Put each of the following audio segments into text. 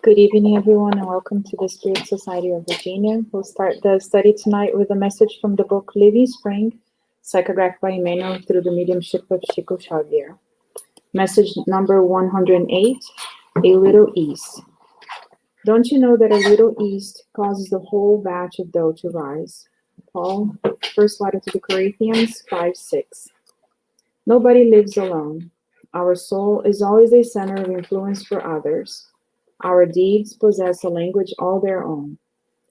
Good evening, everyone, and welcome to the Spirit Society of Virginia. We'll start the study tonight with a message from the book Living Spring, psychographed by Emmanuel through the mediumship of Chico Xavier. Message number 108, A Little Yeast. Don't you know that a little yeast causes the whole batch of dough to rise? Paul, first letter to the Corinthians 5:6. Nobody lives alone. Our soul is always a center of influence for others. Our deeds possess a language all their own.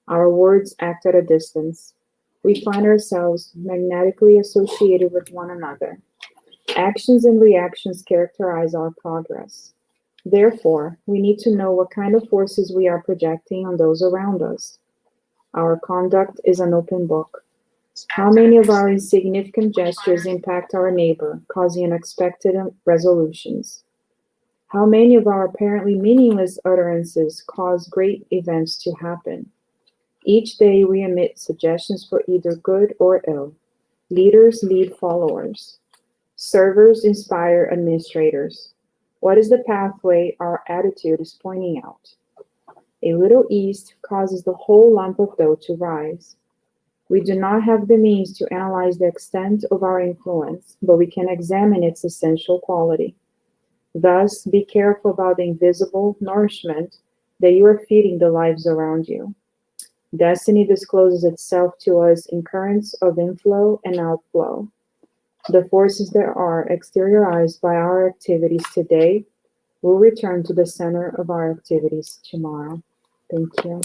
Our words act at a distance. We find ourselves magnetically associated with one another. Actions and reactions characterize our progress. Therefore, we need to know what kind of forces we are projecting on those around us. Our conduct is an open book. How many of our insignificant gestures impact our neighbor, causing unexpected resolutions? How many of our apparently meaningless utterances cause great events to happen? Each day we emit suggestions for either good or ill. Leaders lead followers. Servers inspire administrators. What is the pathway our attitude is pointing out? A little yeast causes the whole lump of dough to rise. We do not have the means to analyze the extent of our influence, but we can examine its essential quality. Thus, be careful about the invisible nourishment that you are feeding the lives around you. Destiny discloses itself to us in currents of inflow and outflow. The forces that are exteriorized by our activities today will return to the center of our activities tomorrow. Thank you.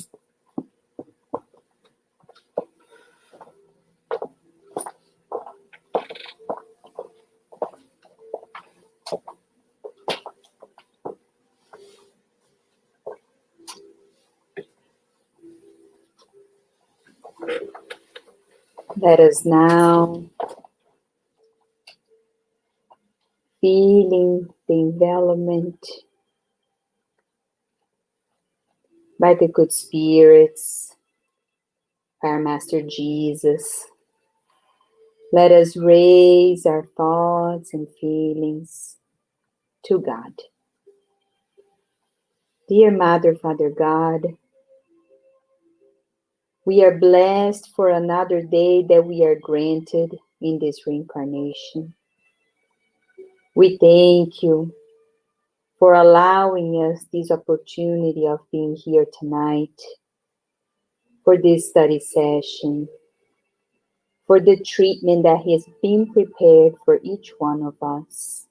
Let us now feeling the envelopment by the good spirits, by our Master Jesus. Let us raise our thoughts and feelings to God. Dear Mother, Father God, we are blessed for another day that we are granted in this reincarnation. We thank you for allowing us this opportunity of being here tonight, for this study session, for the treatment that has been prepared for each one of us.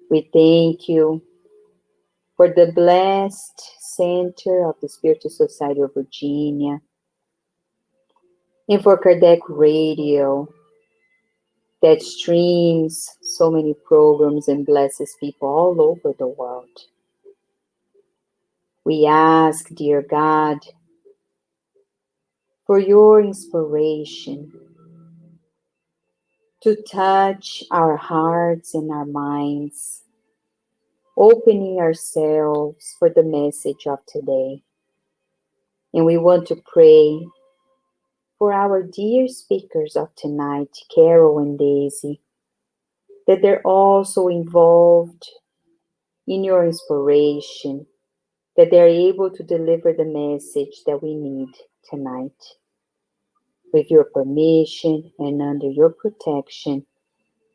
We thank you for the blessed center of the Spiritual Society of Virginia, and for Kardec Radio, that streams so many programs and blesses people all over the world. We ask, dear God, for your inspiration to touch our hearts and our minds, opening ourselves for the message of today. And we want to pray for our dear speakers of tonight, Carol and Daisy, that they're also involved in your inspiration, that they're able to deliver the message that we need tonight. With your permission and under your protection,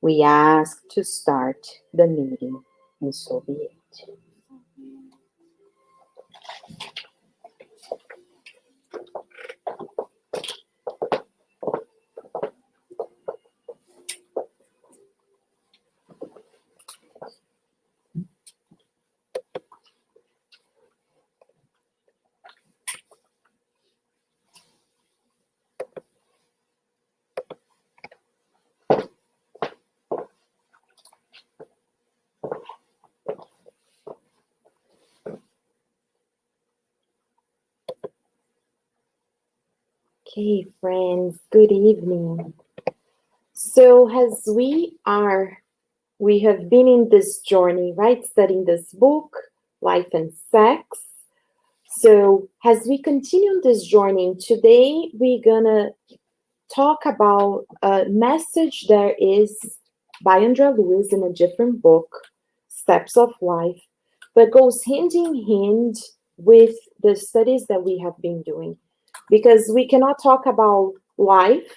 we ask to start the meeting, and so be it. Okay, friends, good evening. So as we have been in this journey, right, studying this book, Life and Sex. So as we continue this journey, today we're gonna talk about a message that is by Andre Luiz in a different book, Steps of Life. but goes hand in hand with the studies that we have been doing. Because we cannot talk about life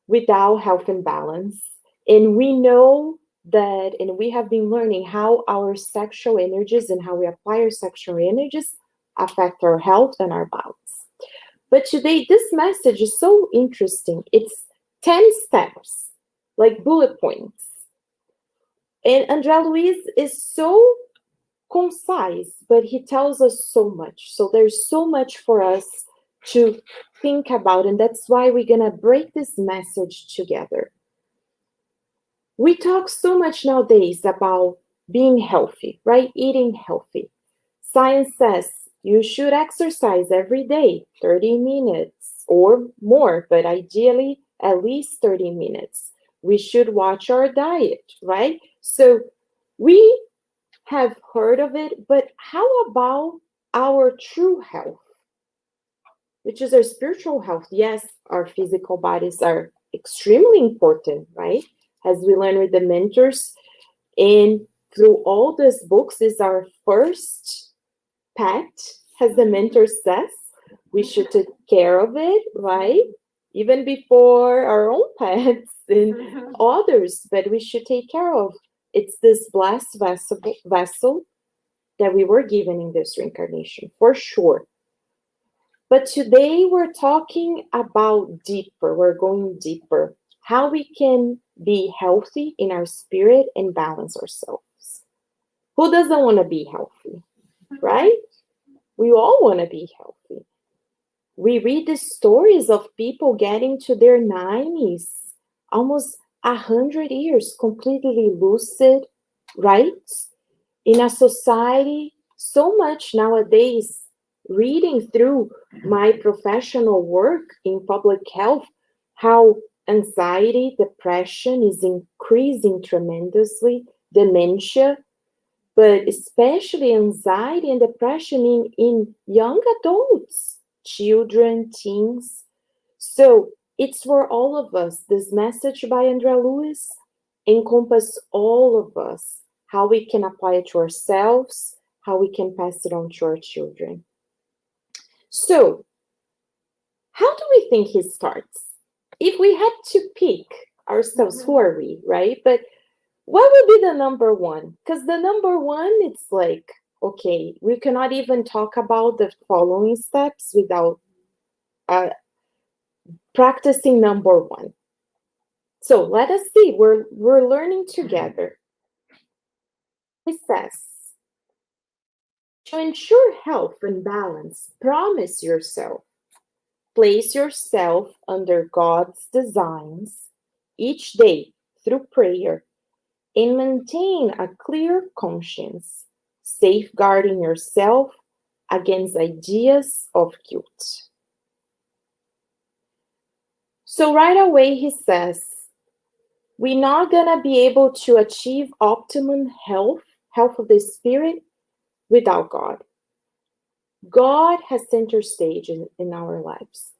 without health and balance. And we know that, and we have been learning how our sexual energies and how we apply our sexual energies affect our health and our balance. But today, this message is so interesting. It's 10 steps, like bullet points. And Andre Luiz is so concise, but he tells us so much. So there's so much for us to think about, and that's why we're going to break this message together. We talk so much nowadays about being healthy, right? Eating healthy. Science says you should exercise every day, 30 minutes or more, but ideally at least 30 minutes. We should watch our diet, right? So we have heard of it, but how about our true health, which is our spiritual health? Yes, our physical bodies are extremely important, right? As we learn with the mentors, and through all these books is our first pet, as the mentor says. We should take care of it, right? Even before our own pets and others, but we should take care of. It's this blessed vessel that we were given in this reincarnation, for sure. But today we're talking about deeper. We're going deeper. How we can be healthy in our spirit and balance ourselves. Who doesn't want to be healthy, right? We all want to be healthy. We read the stories of people getting to their 90s, almost 100 years, completely lucid, right? In a society, so much nowadays, reading through my professional work in public health, how anxiety, depression is increasing tremendously, dementia, but especially anxiety and depression in young adults, children, teens. So it's for all of us. This message by Andre Luiz encompasses all of us, how we can apply it to ourselves, how we can pass it on to our children. So, how do we think he starts? If we had to pick ourselves, who are we, right? But what would be the number one? Because the number one, it's like, okay, we cannot even talk about the following steps without practicing number one. So let us see. We're learning together. It says, to ensure health and balance, promise yourself. Place yourself under God's designs each day through prayer and maintain a clear conscience, safeguarding yourself against ideas of guilt. So right away he says, we're not going to be able to achieve optimum health of the spirit, without God. God has center stage in our lives.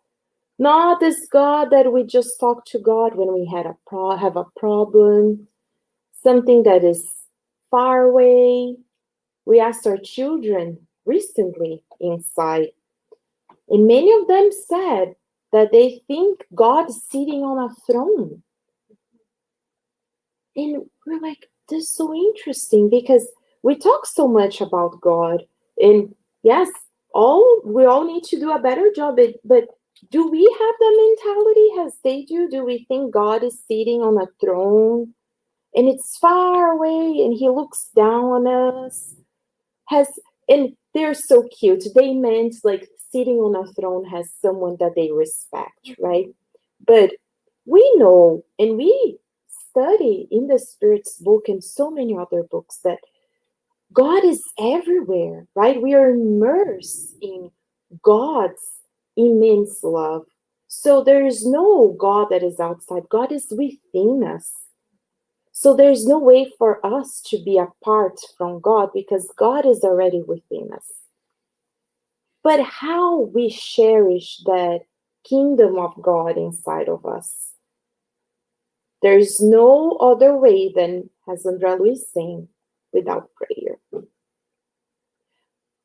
Not this God that we just talk to God when we have a problem, something that is far away. We asked our children recently inside, and many of them said that they think God is sitting on a throne. And we're like, this is so interesting, because we talk so much about God, and yes, we all need to do a better job, but do we have the mentality as they do? Do we think God is sitting on a throne and it's far away and he looks down on us? And they're so cute. They meant like sitting on a throne has someone that they respect, right? But we know, and we study in the Spirit's book and so many other books, that God is everywhere, right? We are immersed in God's immense love. So there is no God that is outside. God is within us. So there's no way for us to be apart from God, because God is already within us. But how we cherish that kingdom of God inside of us. There's no other way than, as Andre Luiz saying, without prayer.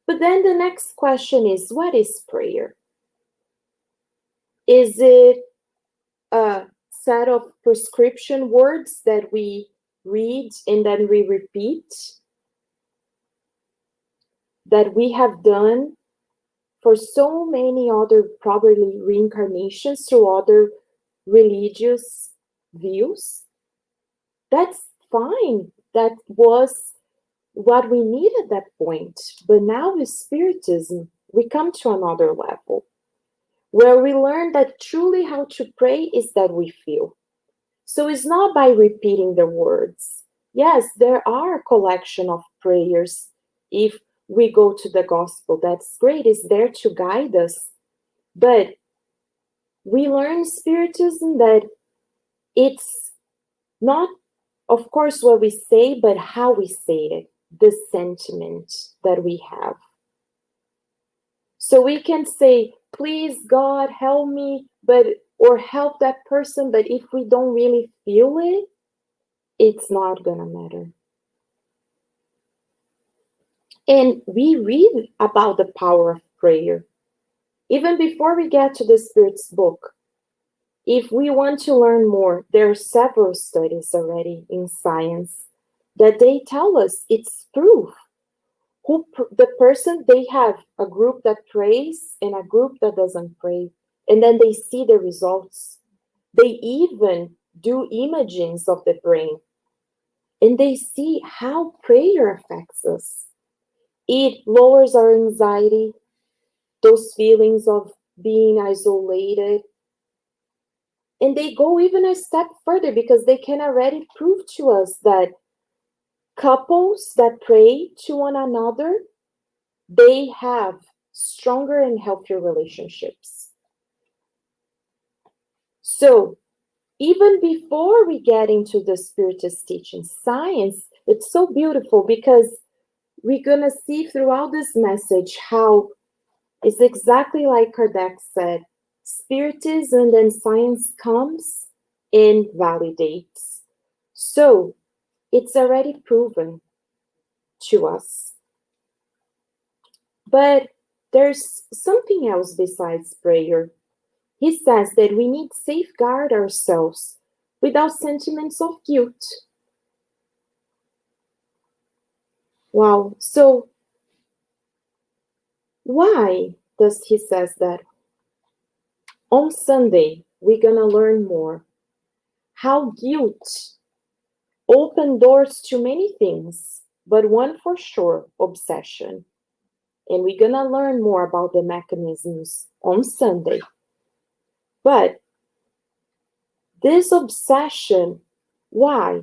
But then the next question is, what is prayer? Is it a set of prescription words that we read and then we repeat, that we have done for so many other probably reincarnations through other religious views? That's fine. That was what we need at that point. But now with Spiritism, we come to another level where we learn that truly how to pray is that we feel. So it's not by repeating the words. Yes, there are a collection of prayers. If we go to the gospel, that's great. It's there to guide us. But we learn Spiritism that it's not, of course, what we say, but how we say it, the sentiment that we have. So we can say, please God, help me, or help that person, but if we don't really feel it, it's not gonna matter. And we read about the power of prayer. Even before we get to the Spirit's book, if we want to learn more, there are several studies already in science that they tell us it's proof. The person, they have a group that prays and a group that doesn't pray, and then they see the results. They even do imagings of the brain, and they see how prayer affects us. It lowers our anxiety, those feelings of being isolated. And they go even a step further because they can already prove to us that couples that pray to one another, they have stronger and healthier relationships. So even before we get into the Spiritist teaching science, it's so beautiful because we're going to see throughout this message how it's exactly like Kardec said, Spiritism and then science comes and validates. So it's already proven to us. But there's something else besides prayer. He says that we need to safeguard ourselves without sentiments of guilt. Wow. So why does he says that? On Sunday, we're going to learn more how guilt opened doors to many things, but one for sure, obsession. And we're going to learn more about the mechanisms on Sunday. But this obsession, why?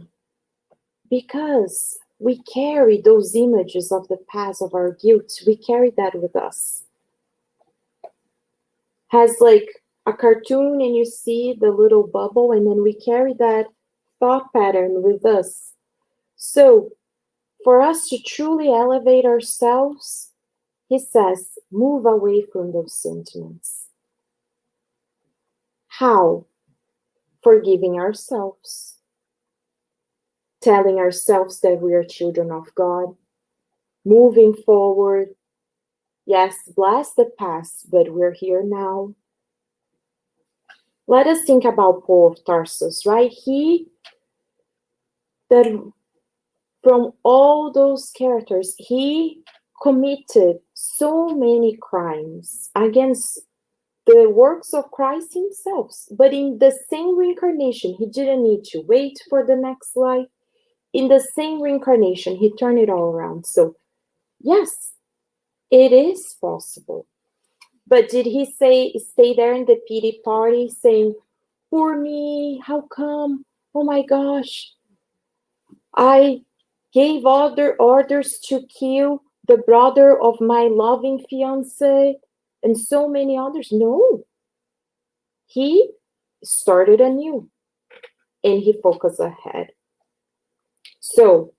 Because we carry those images of the past of our guilt. We carry that with us. Has like a cartoon and you see the little bubble, and then we carry that thought pattern with us. So for us to truly elevate ourselves, he says, move away from those sentiments. How? Forgiving ourselves. Telling ourselves that we are children of God. Moving forward. Yes, bless the past, but we're here now. Let us think about Paul of Tarsus, right? That from all those characters, he committed so many crimes against the works of Christ himself. But in the same reincarnation, he didn't need to wait for the next life. In the same reincarnation, he turned it all around. So, yes, it is possible. But did he stay there in the pity party saying, poor me, how come? Oh my gosh, I gave other orders to kill the brother of my loving fiancé and so many others? No. He started anew and he focused ahead. So,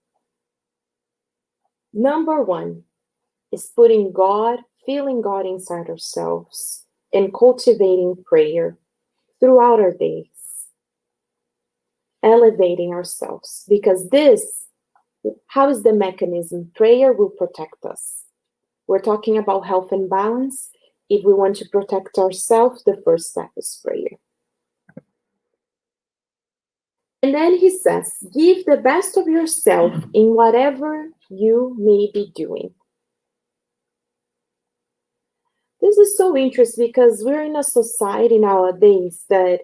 number one is putting God, feeling God inside ourselves and cultivating prayer throughout our days. Elevating ourselves, because this, how is the mechanism? Prayer will protect us. We're talking about health and balance. If we want to protect ourselves, the first step is prayer. And then he says, give the best of yourself in whatever you may be doing. This is so interesting because we're in a society nowadays that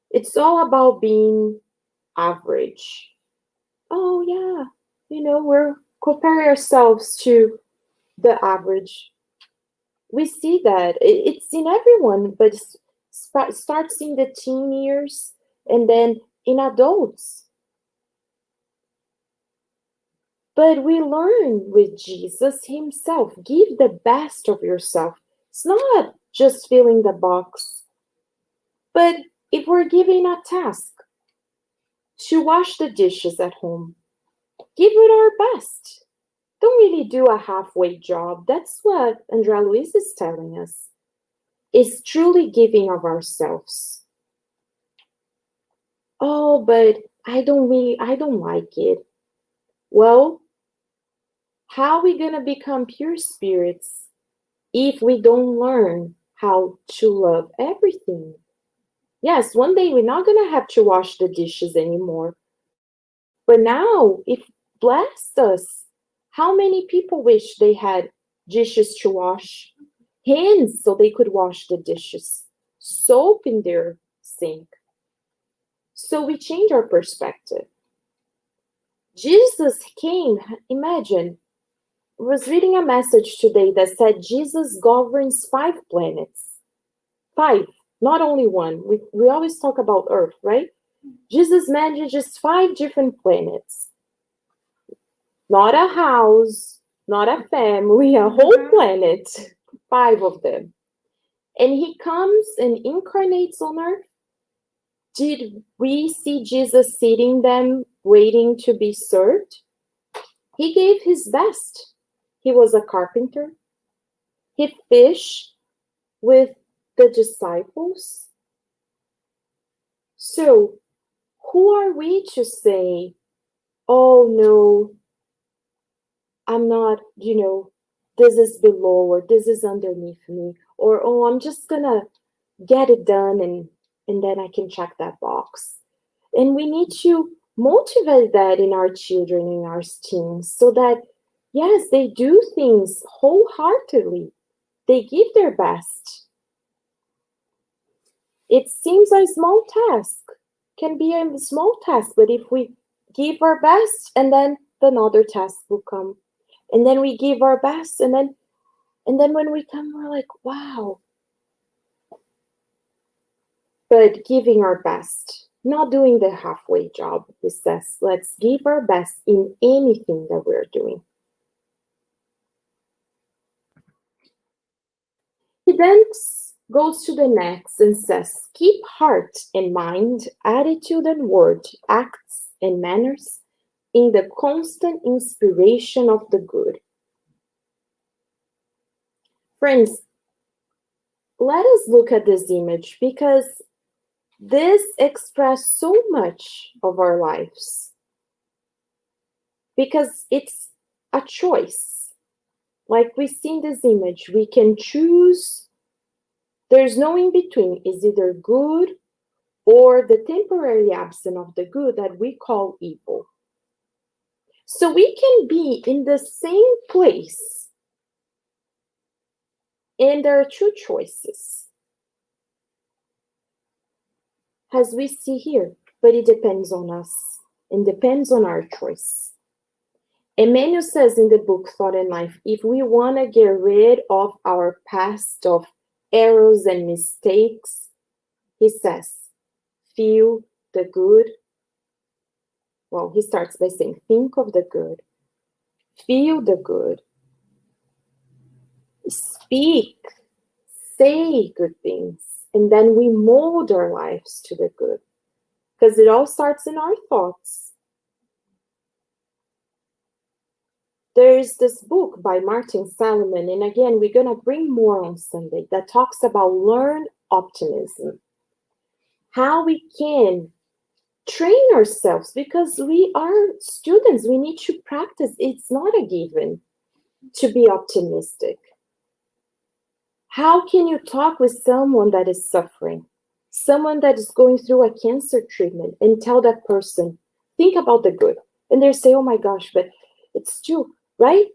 it's all about being average. Oh, yeah, we're comparing ourselves to the average. We see that it's in everyone, but it starts in the teen years and then in adults. But we learn with Jesus himself, give the best of yourself. It's not just filling the box, but if we're given a task to wash the dishes at home, give it our best. Don't really do a halfway job. That's what Andre Luiz is telling us. Is truly giving of ourselves. Oh, but I don't like it. Well, how are we going to become pure spirits if we don't learn how to love everything? Yes, one day we're not going to have to wash the dishes anymore. But now, if blessed us, how many people wish they had dishes to wash? Hands so they could wash the dishes. Soap in their sink. So we change our perspective. Jesus came, imagine, I was reading a message today that said Jesus governs 5 planets. 5, not only one. We always talk about Earth, right? Jesus manages 5 different planets. Not a house, not a family, a whole planet. 5 of them. And he comes and incarnates on Earth. Did we see Jesus sitting them, waiting to be served? He gave his best. He was a carpenter. He fished with the disciples. So, who are we to say, oh no, I'm not, this is below or this is underneath me, or oh, I'm just gonna get it done and then I can check that box. And we need to motivate that in our children, in our teens, so that, yes, they do things wholeheartedly. They give their best. It seems a small task, can be a small task, but if we give our best, and then another task will come. And then we give our best, and then when we come, we're like, wow. But giving our best, not doing the halfway job. He says, let's give our best in anything that we're doing. He then goes to the next and says, keep heart and mind, attitude and word, acts and manners in the constant inspiration of the good. Friends, let us look at this image because this expresses so much of our lives. Because it's a choice. Like we see in this image, we can choose. There's no in between. It's either good or the temporary absence of the good that we call evil. So we can be in the same place. And there are 2 choices. As we see here, but it depends on us and depends on our choice. Emmanuel says in the book Thought and Life, if we want to get rid of our past of errors and mistakes, he says, feel the good. Well, he starts by saying, think of the good, feel the good, speak, say good things, and then we mold our lives to the good. Because it all starts in our thoughts. There's this book by Martin Salomon, and again, we're going to bring more on Sunday, that talks about learn optimism. How we can train ourselves, because we are students, we need to practice. It's not a given. to be optimistic? How can you talk with someone that is suffering, someone that is going through a cancer treatment, and tell that person, think about the good? And they say, oh my gosh, but it's true, right?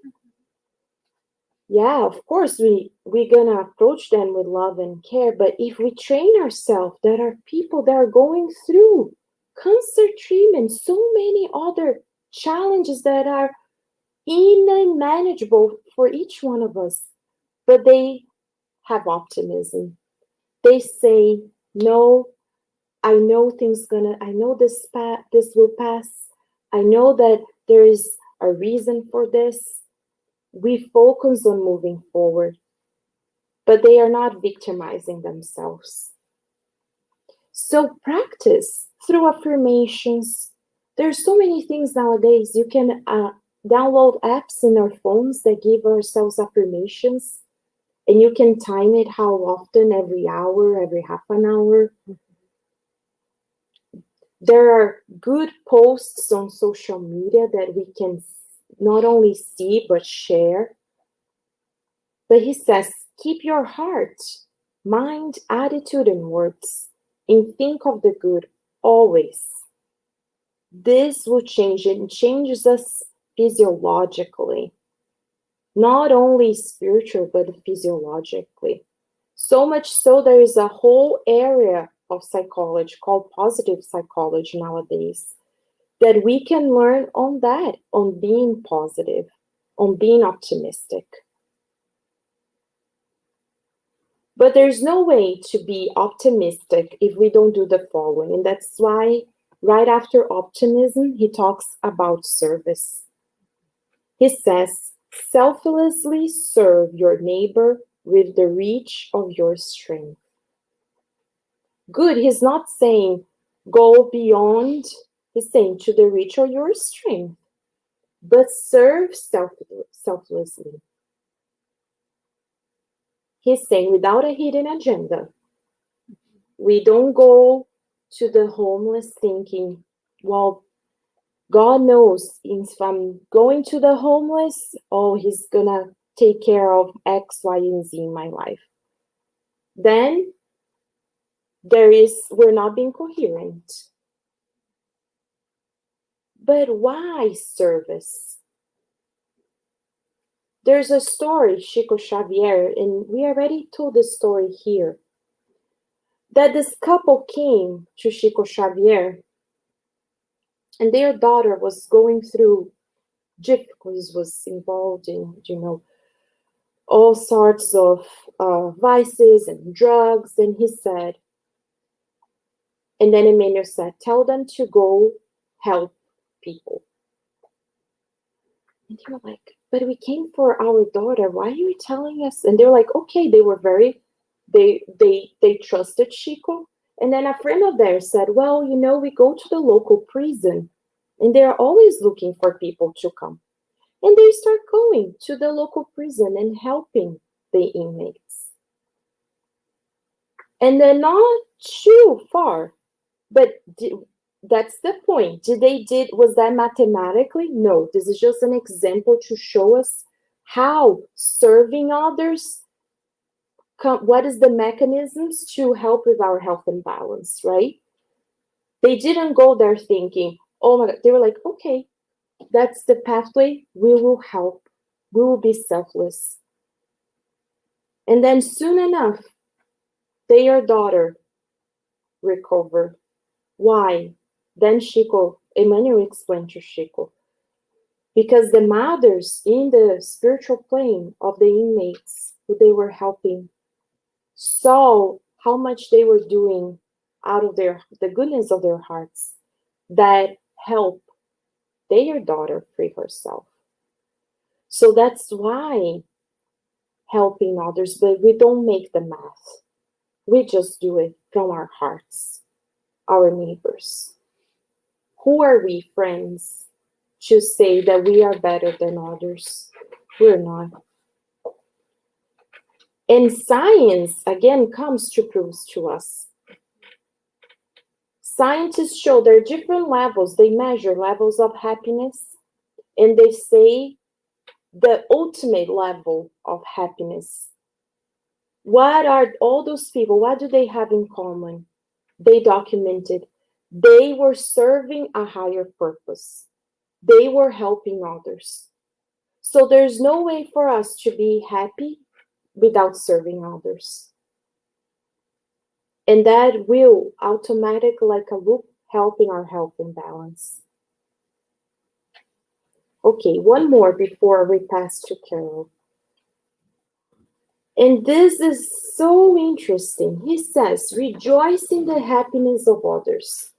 Yeah, of course, we're gonna approach them with love and care, but if we train ourselves, there are people that are going through cancer treatment, so many other challenges that are unmanageable for each one of us, but they have optimism. They say, no, I know I know this will pass. I know that there is a reason for this. We focus on moving forward, but they are not victimizing themselves. So practice through affirmations. There's so many things nowadays. You can download apps in our phones that give ourselves affirmations, and you can time it how often, every hour, every half an hour. There are good posts on social media that we can not only see but share. But he says, keep your heart, mind, attitude, and words, and think of the good always. This will change it. It changes us physiologically, not only spiritual, but physiologically. So much so, there is a whole area of psychology called positive psychology nowadays that we can learn on that, on being positive, on being optimistic. But there's no way to be optimistic if we don't do the following. And that's why right after optimism, he talks about service. He says, selflessly serve your neighbor with the reach of your strength. Good, he's not saying go beyond, he's saying to the reach of your strength, but serve selflessly. He's saying without a hidden agenda. We don't go to the homeless thinking, well, God knows if I'm going to the homeless, oh, he's gonna take care of X, Y, and Z in my life. Then we're not being coherent. But why service? There's a story, Chico Xavier, and we already told this story here, that this couple came to Chico Xavier and their daughter was going through difficulties, was involved in, all sorts of vices and drugs. And he said, and then Emmanuel said, tell them to go help people. And they were like, but we came for our daughter. Why are you telling us? And they're like, okay, they were they trusted Chico. And then a friend of theirs said, well, we go to the local prison and they're always looking for people to come. And they start going to the local prison and helping the inmates. And they're not too far, but that's the point. Was that mathematically? No, this is just an example to show us how serving others, what is the mechanisms to help with our health and balance, right? They didn't go there thinking, oh my God, they were like, okay, that's the pathway, we will help, we will be selfless. And then soon enough, their daughter recovered. Why? Then Emmanuel explained to Chico, because the mothers in the spiritual plane of the inmates who they were helping saw how much they were doing out of the goodness of their hearts that help their daughter free herself. So that's why helping others, but we don't make the math. We just do it from our hearts, our neighbors. Who are we, friends, to say that we are better than others? We're not. And science, again, comes to prove to us. Scientists show there are different levels. They measure levels of happiness, and they say the ultimate level of happiness. What are all those people? What do they have in common? They documented. They were serving a higher purpose. They were helping others. So there's no way for us to be happy without serving others. And that will automatically, like a loop, helping our health and balance. Okay, one more before we pass to Carol. And this is so interesting. He says, rejoice in the happiness of others.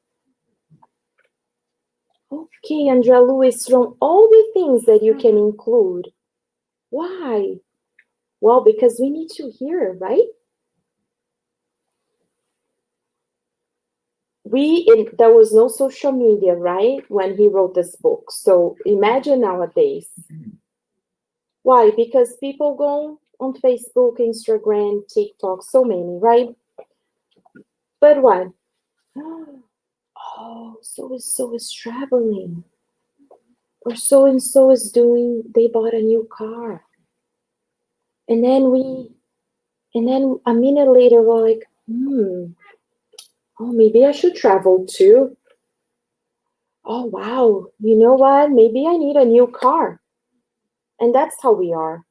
Okay, Andre Luiz, from all the things that you can include, why? Well, because we need to hear, right? There was no social media, right, when he wrote this book. So imagine nowadays. Why? Because people go on Facebook, Instagram, TikTok, so many, right? But what? Oh, so is traveling. Or so and so is doing, they bought a new car. And then a minute later, we're like, oh, maybe I should travel too. Oh, wow. You know what? Maybe I need a new car. And that's how we are.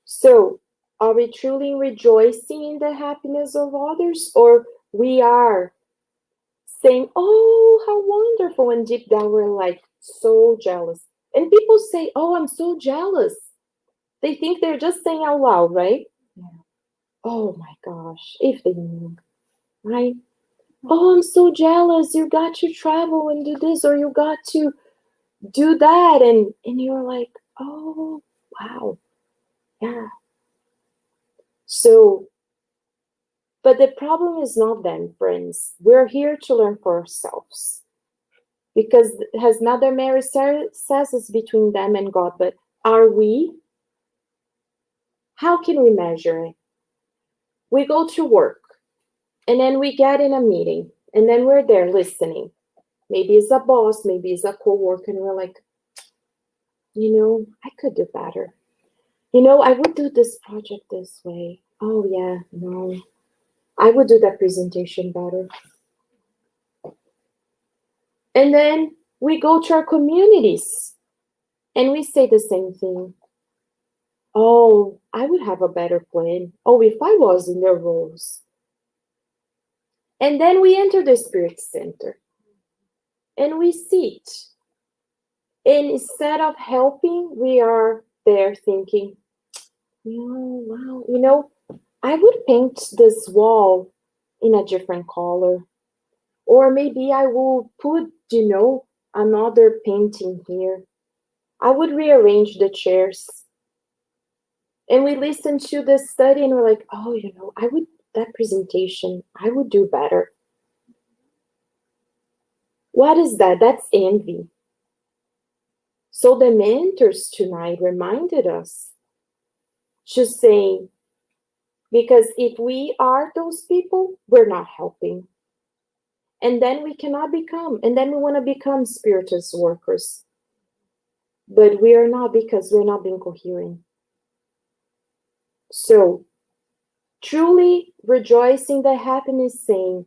So, are we truly rejoicing in the happiness of others? Or we are saying, oh, how wonderful. And deep down, we're like so jealous. And people say, oh, I'm so jealous. They think they're just saying out loud, right? Yeah. Oh my gosh, if they knew, right? Oh, I'm so jealous. You got to travel and do this, or you got to do that. And you're like, oh, wow. Yeah. So, but the problem is not them, friends. We're here to learn for ourselves. Because as Mother Mary says, it's between them and God. But are we? How can we measure it? We go to work, and then we get in a meeting, and then we're there listening. Maybe it's a boss, maybe it's a co-worker, and we're like, I could do better. I would do this project this way. Oh, yeah, no. I would do that presentation better. And then we go to our communities, and we say the same thing. Oh, I would have a better plan. Oh, if I was in their roles. And then we enter the Spirit Center. And we sit. And instead of helping, we are there thinking, wow, I would paint this wall in a different color. Or maybe I will put, another painting here. I would rearrange the chairs. And we listen to the study and we're like, oh, that presentation, I would do better. What is that? That's envy. So the mentors tonight reminded us to say, because if we are those people, we're not helping. And then we cannot become, and then we want to become spiritual workers. But we are not, because we're not being coherent. So, truly rejoicing the happiness, saying,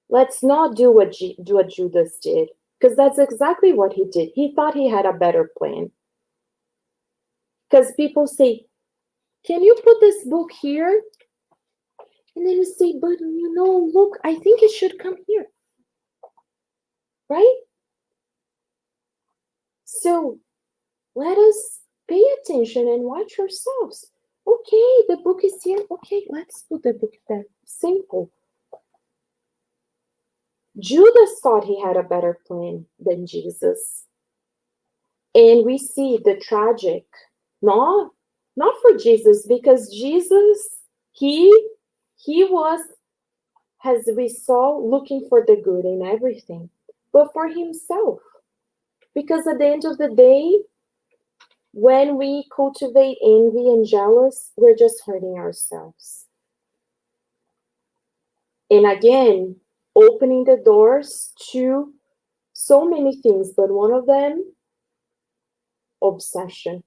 let's not do what Judas did. Because that's exactly what he did. He thought he had a better plan. Because people say, can you put this book here? And then you say, but look, I think it should come here. Right? So let us pay attention and watch ourselves. Okay, the book is here. Okay, let's put the book there. Simple. Judas thought he had a better plan than Jesus. And we see the tragic, not for Jesus, because Jesus, he was, as we saw, looking for the good in everything, but for himself. Because at the end of the day, when we cultivate envy and jealous, we're just hurting ourselves. And again, opening the doors to so many things, but one of them obsession.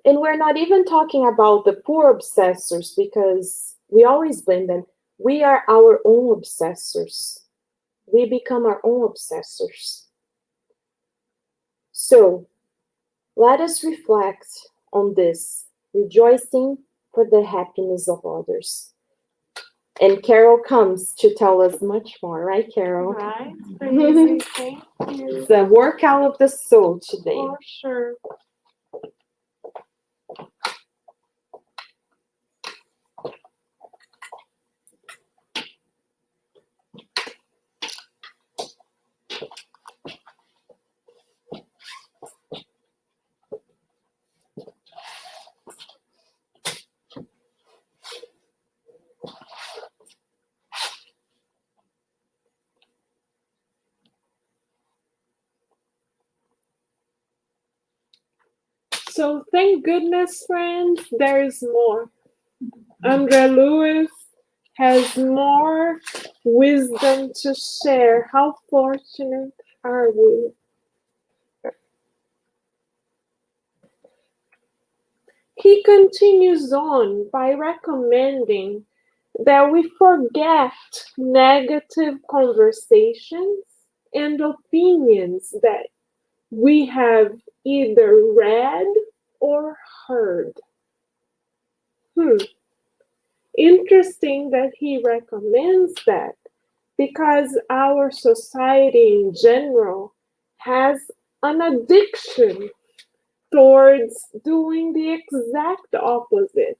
And we're not even talking about the poor obsessors, because we always blame them. We are our own obsessors. We become our own obsessors. So let us reflect on this, rejoicing for the happiness of others. And Carol comes to tell us much more, right, Carol? Right, crazy. Thank you. It's a workout of the soul today. For sure. So thank goodness, friends, there is more. Andre Luiz has more wisdom to share. How fortunate are we? He continues on by recommending that we forget negative conversations and opinions that we have either read or heard. Interesting that he recommends that, because our society in general has an addiction towards doing the exact opposite,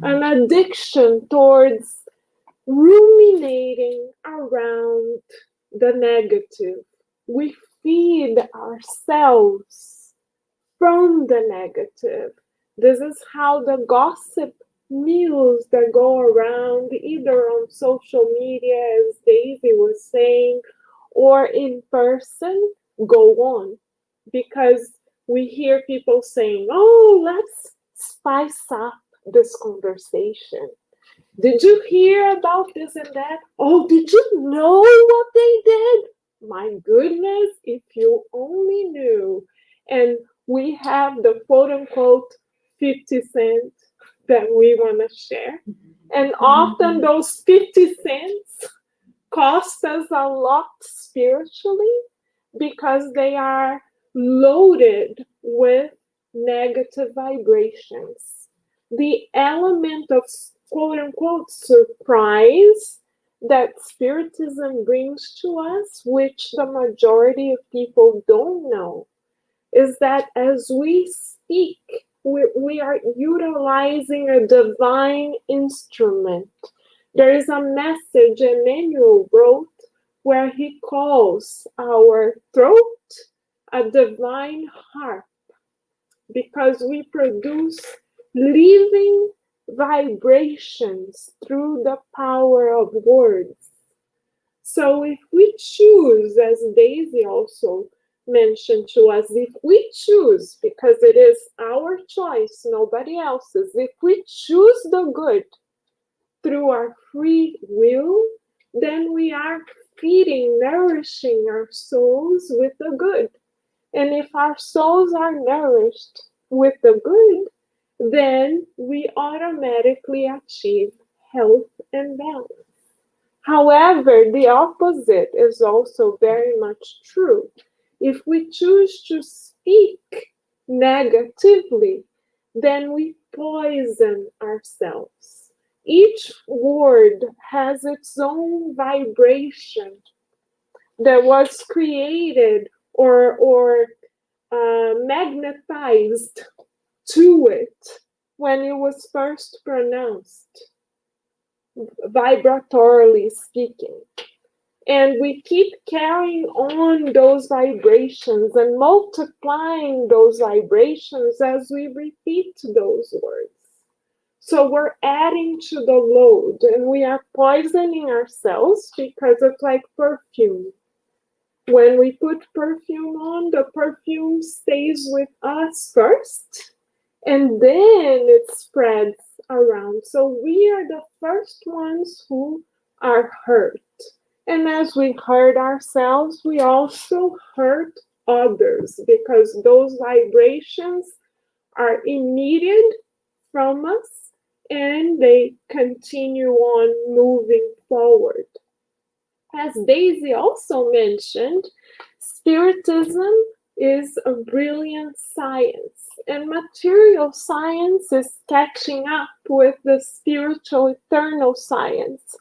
an addiction towards ruminating around the negative. We feed ourselves from the negative. This is how the gossip meals that go around, either on social media, as Daisy was saying, or in person, go on. Because we hear people saying, oh, let's spice up this conversation. Did you hear about this and that? Oh, did you know what they did? My goodness, if you only knew. And we have the quote unquote 50 cents that we want to share. And often those 50 cents cost us a lot spiritually, because they are loaded with negative vibrations. The element of quote unquote surprise that Spiritism brings to us, which the majority of people don't know, is that as we speak, we are utilizing a divine instrument. There is a message Emmanuel wrote where he calls our throat a divine harp, because we produce living vibrations through the power of words. So if we choose, as Daisy also mentioned to us, if we choose, because it is our choice, nobody else's, if we choose the good through our free will, then we are feeding, nourishing our souls with the good. And if our souls are nourished with the good, then we automatically achieve health and balance. However, the opposite is also very much true. If we choose to speak negatively, then we poison ourselves. Each word has its own vibration that was created or magnetized to it when it was first pronounced, vibratorily speaking. And we keep carrying on those vibrations and multiplying those vibrations as we repeat those words. So we're adding to the load, and we are poisoning ourselves, because it's like perfume. When we put perfume on, the perfume stays with us first, and then it spreads around. So we are the first ones who are hurt. And as we hurt ourselves, we also hurt others, because those vibrations are emitted from us and they continue on moving forward. As Daisy also mentioned, Spiritism is a brilliant science, and material science is catching up with the spiritual eternal science.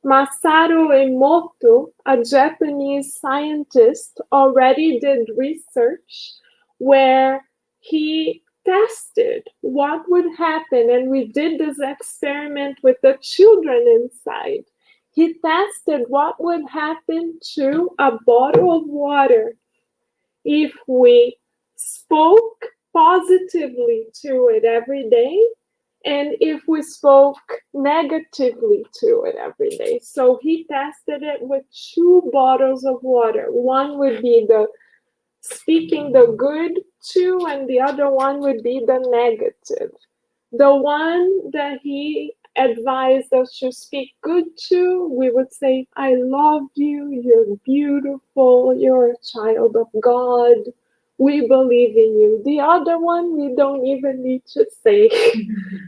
Masaru Emoto, a Japanese scientist, already did research where he tested what would happen, and we did this experiment with the children inside. He tested what would happen to a bottle of water if we spoke positively to it every day, and if we spoke negatively to it every day. So he tested it with 2 bottles of water. One would be the speaking the good to, and the other one would be the negative. The one that he advised us to speak good to, we would say, I love you, you're beautiful, you're a child of God, we believe in you. The other one, we don't even need to say.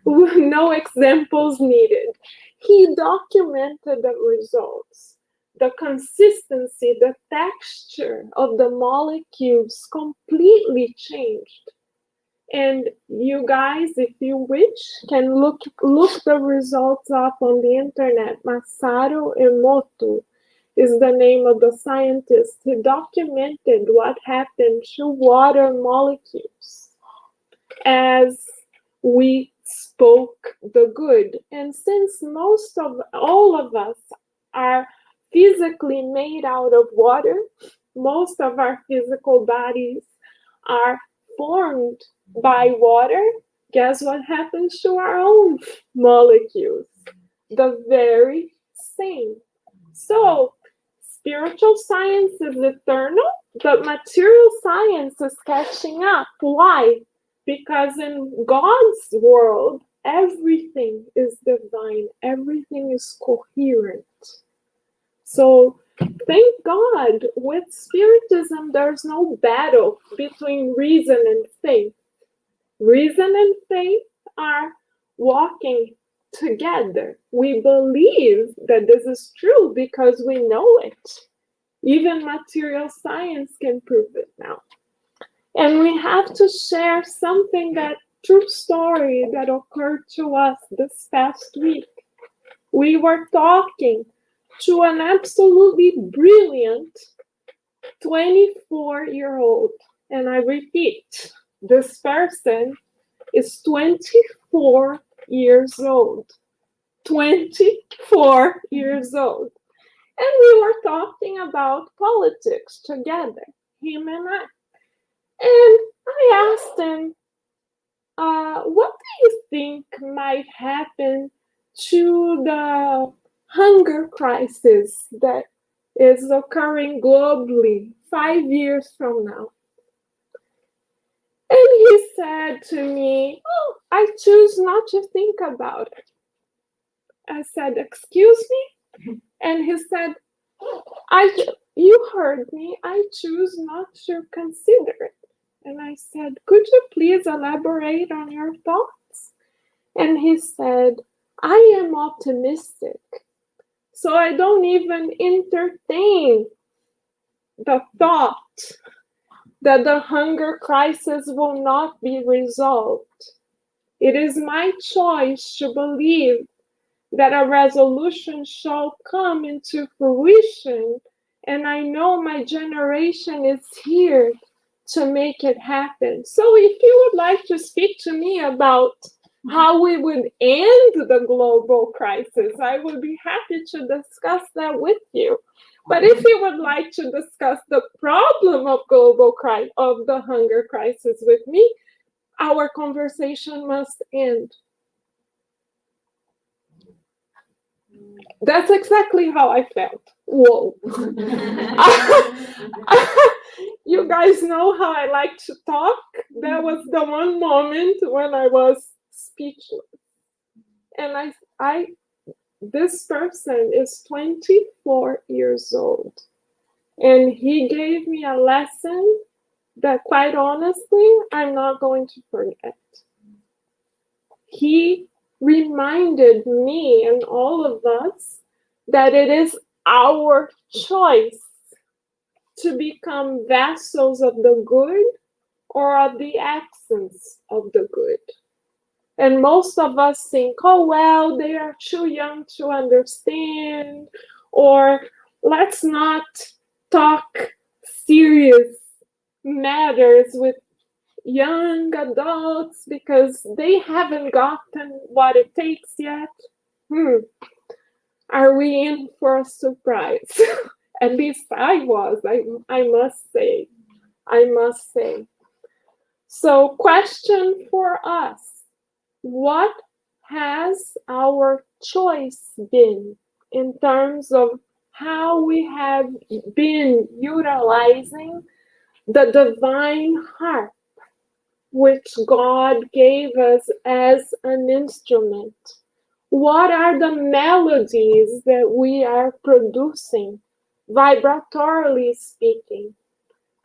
No examples needed. He documented the results. The consistency, the texture of the molecules completely changed. And you guys, if you wish, can look the results up on the internet. Masaru Emoto is the name of the scientist. He documented what happened to water molecules as we spoke the good. And since all of us are physically made out of water, most of our physical bodies are formed by water, guess what happens to our own molecules? The very same. So, spiritual science is eternal, but material science is catching up. Why? Because in God's world, everything is divine, everything is coherent. So, thank God, with Spiritism, there's no battle between reason and faith. Reason and faith are walking together. We believe that this is true because we know it. Even material science can prove it now. And we have to share something, that true story that occurred to us this past week. We were talking to an absolutely brilliant 24-year-old. And I repeat, this person is 24 years old. 24 years old. And we were talking about politics together, him and I. And I asked him, what do you think might happen to the hunger crisis that is occurring globally 5 years from now? And he said to me, oh, I choose not to think about it. I said, excuse me? And he said, you heard me, I choose not to consider it. And I said, could you please elaborate on your thoughts? And he said, I am optimistic, so I don't even entertain the thought that the hunger crisis will not be resolved. It is my choice to believe that a resolution shall come into fruition, and I know my generation is here to make it happen. So if you would like to speak to me about how we would end the global crisis, I would be happy to discuss that with you. But if you would like to discuss the problem of of the hunger crisis with me, our conversation must end. That's exactly how I felt. Whoa. You guys know how I like to talk. That was the one moment when I was speechless. And this person is 24 years old. And he gave me a lesson that quite honestly, I'm not going to forget. He reminded me and all of us that it is our choice to become vessels of the good or of the absence of the good. And most of us think, oh, well, they are too young to understand, or let's not talk serious matters with young adults because they haven't gotten what it takes yet. Are we in for a surprise? At least I was, I must say. So, question for us. What has our choice been in terms of how we have been utilizing the divine harp, which God gave us as an instrument? What are the melodies that we are producing, vibratorily speaking?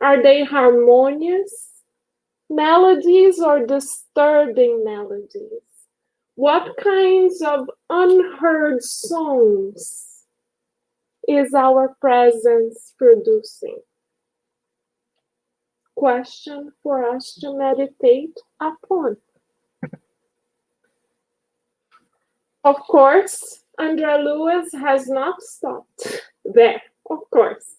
Are they harmonious melodies or disturbing melodies? What kinds of unheard songs is our presence producing? Question for us to meditate upon. Of course, Andre Luiz has not stopped there, of course.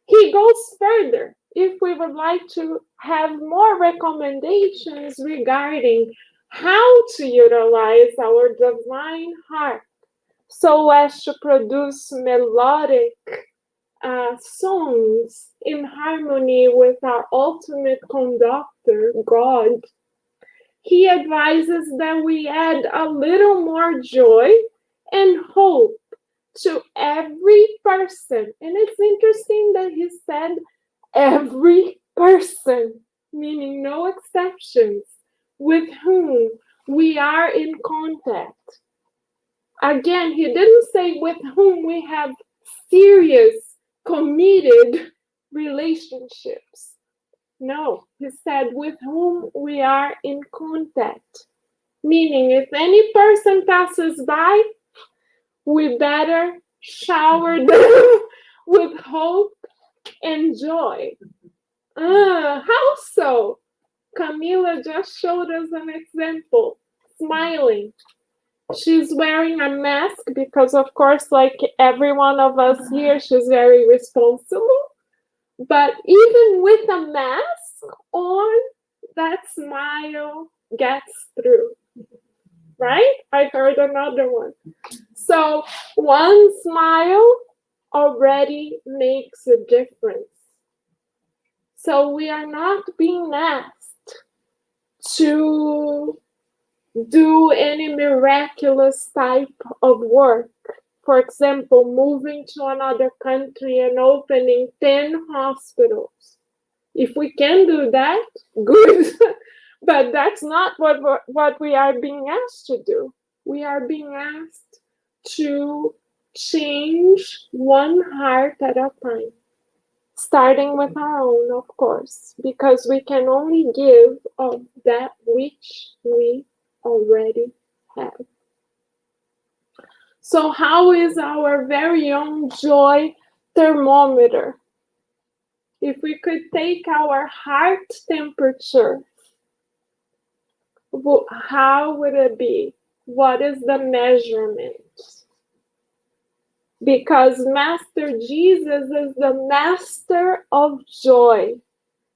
He goes further. If we would like to have more recommendations regarding how to utilize our divine harp so as to produce melodic songs in harmony with our ultimate conductor, God, he advises that we add a little more joy and hope to every person. And it's interesting that he said every person, meaning no exceptions, with whom we are in contact. Again, he didn't say with whom we have serious, committed relationships. No, he said with whom we are in contact. Meaning, if any person passes by, we better shower them with hope and joy. How so? Camila just showed us an example, smiling. She's wearing a mask because, of course, like every one of us here, she's very responsible. But even with a mask on, that smile gets through. Right? I heard another one. So one smile already makes a difference. So we are not being asked to do any miraculous type of work. For example, moving to another country and opening 10 hospitals. If we can do that, good. But that's not what we are being asked to do. We are being asked to change one heart at a time, starting with our own, of course, because we can only give of that which we already have. So how is our very own joy thermometer? If we could take our heart temperature, how would it be? What is the measurement? Because Master Jesus is the master of joy.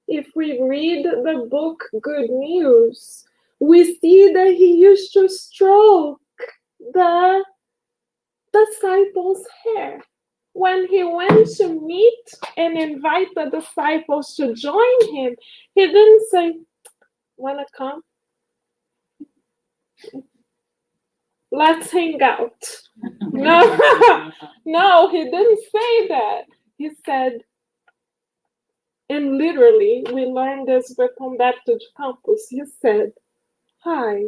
If we read the book Good News, we see that he used to stroke the disciples' hair. When he went to meet and invite the disciples to join him, he didn't say, "Wanna come? Let's hang out." No, no, he didn't say that. He said, and literally, we learned this with Humberto de Campos. He said, "Hi,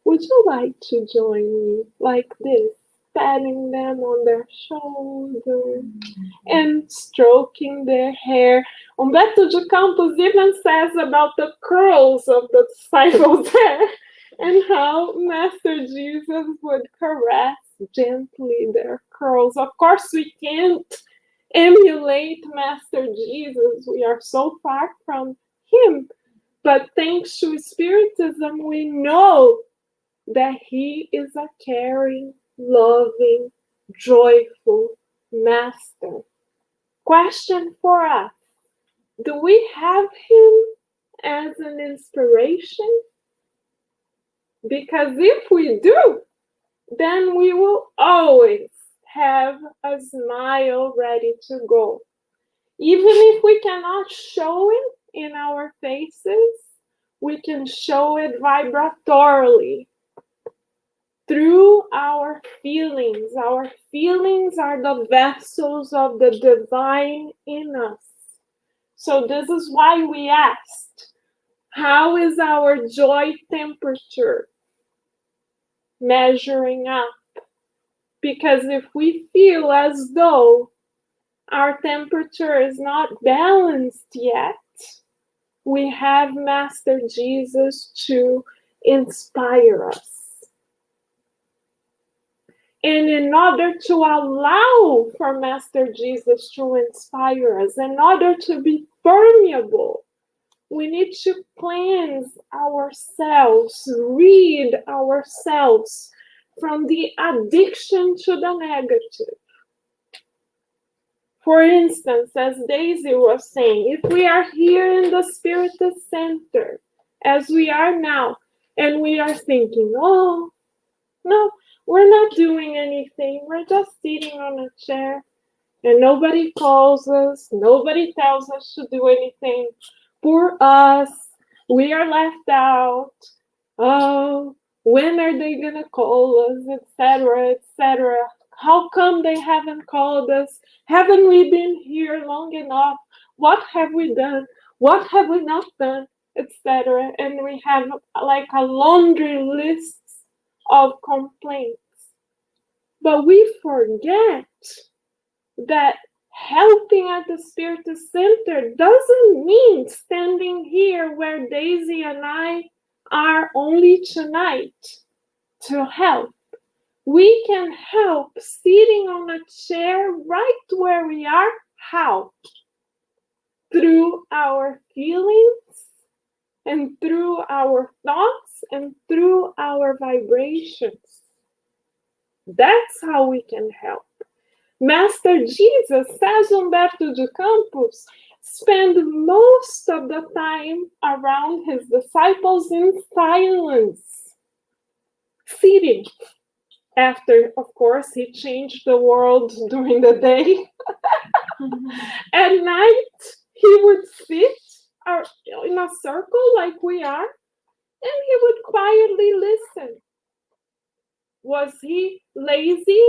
would you like to join me like this? patting them on their shoulder and stroking their hair. Humberto de Campos even says about the curls of the disciples' hair and how Master Jesus would caress gently their curls. Of course, we can't emulate Master Jesus. We are so far from him. But thanks to Spiritism, we know that he is a caring, loving, joyful master. Question for us: do we have him as an inspiration? Because if we do, then we will always have a smile ready to go. Even if we cannot show it in our faces, we can show it vibratorily through our feelings. Our feelings are the vessels of the divine in us. So this is why we asked, how is our joy temperature measuring up? Because if we feel as though our temperature is not balanced yet, we have Master Jesus to inspire us. And in order to allow for Master Jesus to inspire us, in order to be permeable, we need to cleanse ourselves, rid ourselves from the addiction to the negative. For instance, as Daisy was saying, if we are here in the Spiritist Center, as we are now, and we are thinking, oh, no, we're not doing anything, we're just sitting on a chair, and nobody calls us, nobody tells us to do anything. Poor us, we are left out. Oh, when are they gonna call us, etc., etc. How come they haven't called us? Haven't we been here long enough? What have we done? What have we not done? Etc. And we have like a laundry list of complaints. But we forget that helping at the Spiritist Center doesn't mean standing here where Daisy and I are only tonight to help. We can help sitting on a chair right where we are. How? Through our feelings and through our thoughts and through our vibrations. That's how we can help. Master Jesus, says Humberto de Campos, spent most of the time around his disciples in silence, sitting. After, of course, he changed the world during the day. At night, he would sit in a circle like we are, and he would quietly listen. Was he lazy?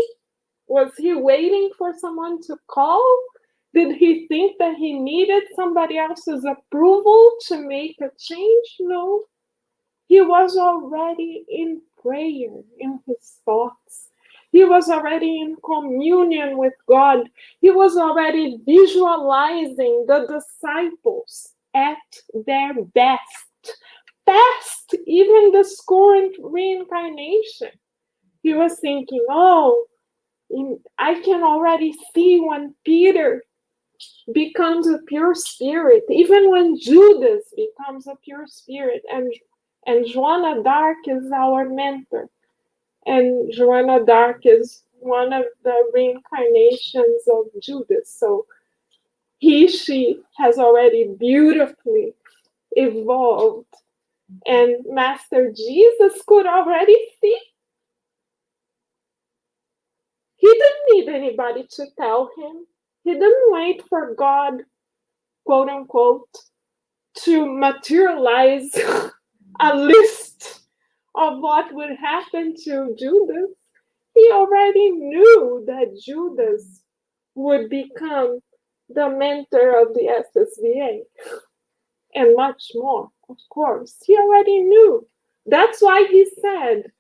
Was he waiting for someone to call? Did he think that he needed somebody else's approval to make a change? No. He was already in prayer, in his thoughts. He was already in communion with God. He was already visualizing the disciples at their best, past even this current reincarnation. He was thinking, oh, I can already see when Peter becomes a pure spirit, even when Judas becomes a pure spirit, and Joanna d'Arc is our mentor. And Joanna d'Arc is one of the reincarnations of Judas. So she has already beautifully evolved. And Master Jesus could already see. He didn't need anybody to tell him. He didn't wait for God, quote unquote, to materialize a list of what would happen to Judas. He already knew that Judas would become the mentor of the SSVA and much more, of course. He already knew. That's why he said,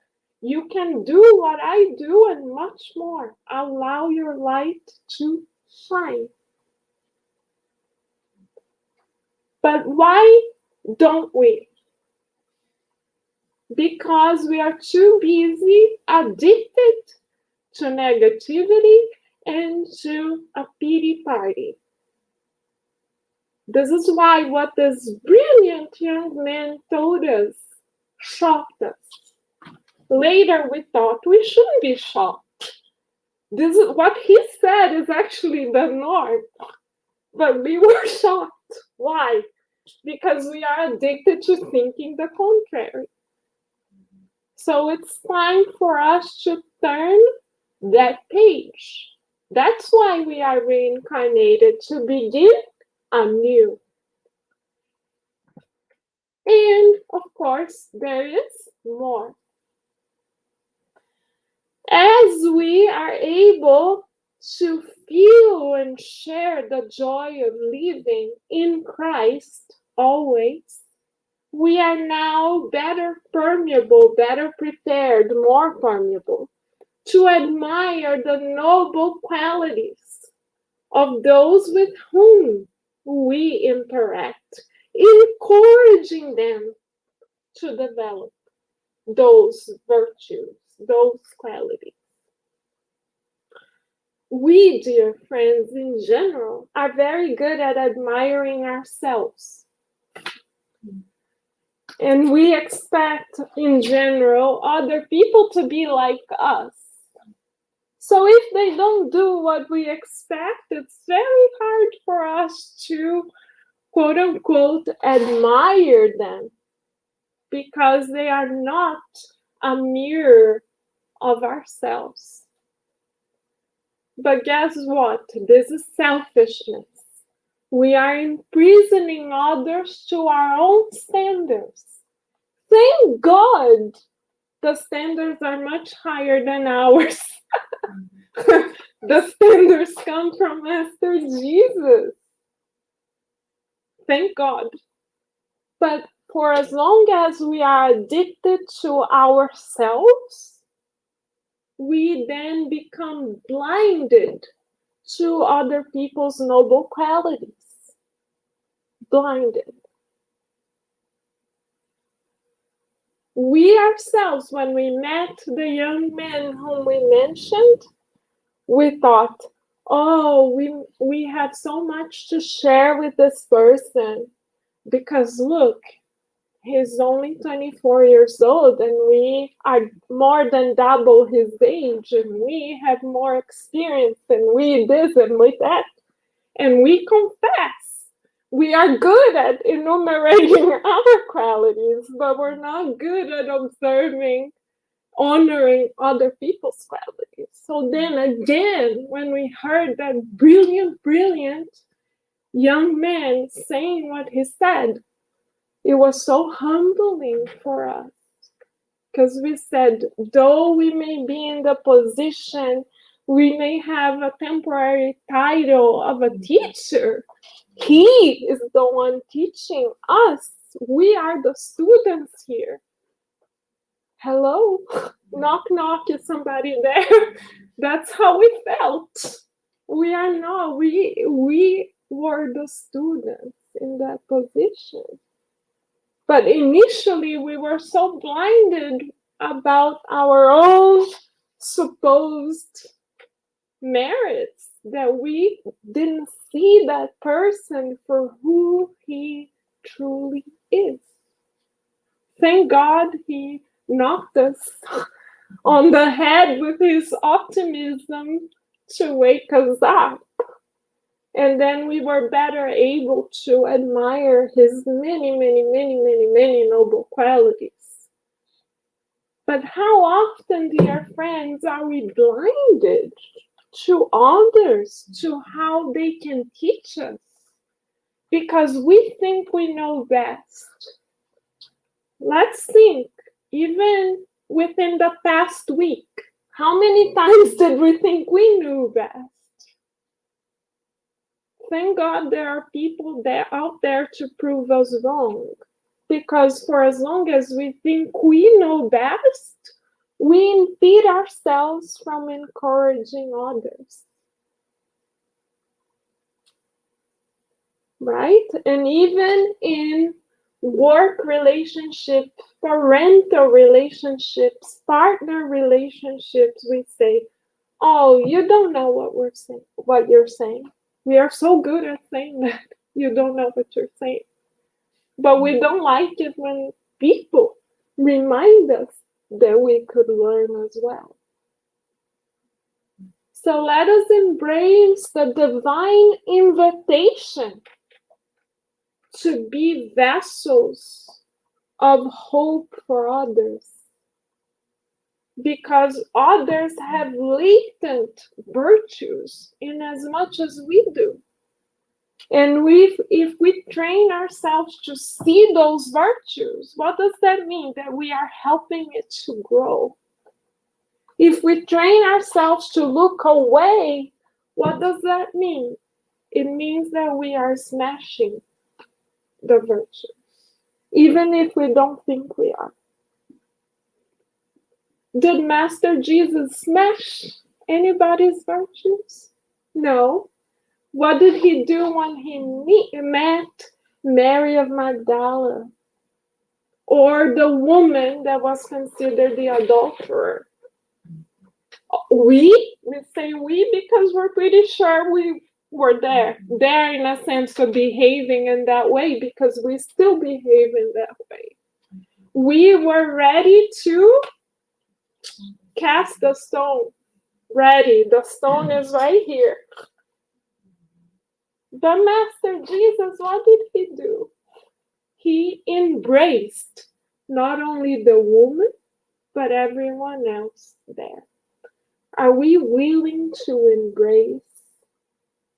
You can do what I do and much more. Allow your light to shine. But why don't we? Because we are too busy, addicted to negativity and to a pity party. This is why what this brilliant young man told us shocked us. Later we thought we shouldn't be shocked. This is what he said is actually the norm. But we were shocked. Why? Because we are addicted to thinking the contrary. So it's time for us to turn that page. That's why we are reincarnated, to begin anew. And of course, there is more. As we are able to feel and share the joy of living in Christ always, we are now better permeable, better prepared, more permeable to admire the noble qualities of those with whom we interact, encouraging them to develop those virtues, those qualities. We, dear friends, in general, are very good at admiring ourselves. And we expect, in general, other people to be like us. So if they don't do what we expect, it's very hard for us to, quote unquote, admire them, because they are not a mirror of ourselves. But guess what? This is selfishness. We are imprisoning others to our own standards. Thank God the standards are much higher than ours. The standards come from Master Jesus. Thank God. But for as long as we are addicted to ourselves, we then become blinded to other people's noble qualities. Blinded. We ourselves, when we met the young man whom we mentioned, we thought, oh, we have so much to share with this person, because look, he's only 24 years old and we are more than double his age, and we have more experience, and we this and we that. And we confess we are good at enumerating our qualities, but we're not good at observing, honoring other people's qualities. So then again, when we heard that brilliant young man saying what he said, it was so humbling for us, because we said, though we may be in the position, we may have a temporary title of a teacher, he is the one teaching us. We are the students here. Hello? Knock, knock, is somebody there? That's how we felt. We are not. We were the students in that position. But initially, we were so blinded about our own supposed merits that we didn't see that person for who he truly is. Thank God he knocked us on the head with his optimism to wake us up. And then we were better able to admire his many noble qualities. But how often, dear friends, are we blinded to others, to how they can teach us? Because we think we know best. Let's think, even within the past week, how many times did we think we knew best? Thank God there are people out there to prove us wrong. Because for as long as we think we know best, we impede ourselves from encouraging others. Right? And even in work relationships, parental relationships, partner relationships, we say, oh, you don't know what you're saying. We are so good at saying that you don't know what you're saying. But we don't like it when people remind us that we could learn as well. So let us embrace the divine invitation to be vessels of hope for others, because others have latent virtues in as much as we do. And if we train ourselves to see those virtues, what does that mean? That we are helping it to grow. If we train ourselves to look away, what does that mean? It means that we are smashing the virtues, even if we don't think we are. Did Master Jesus smash anybody's virtues? No. What did he do when he met Mary of Magdala, or the woman that was considered the adulterer? We say we because we're pretty sure we were there in a sense of behaving in that way, because we still behave in that way. We were ready to cast the stone. Ready. The stone is right here. But Master Jesus, what did he do? He embraced not only the woman, but everyone else there. Are we willing to embrace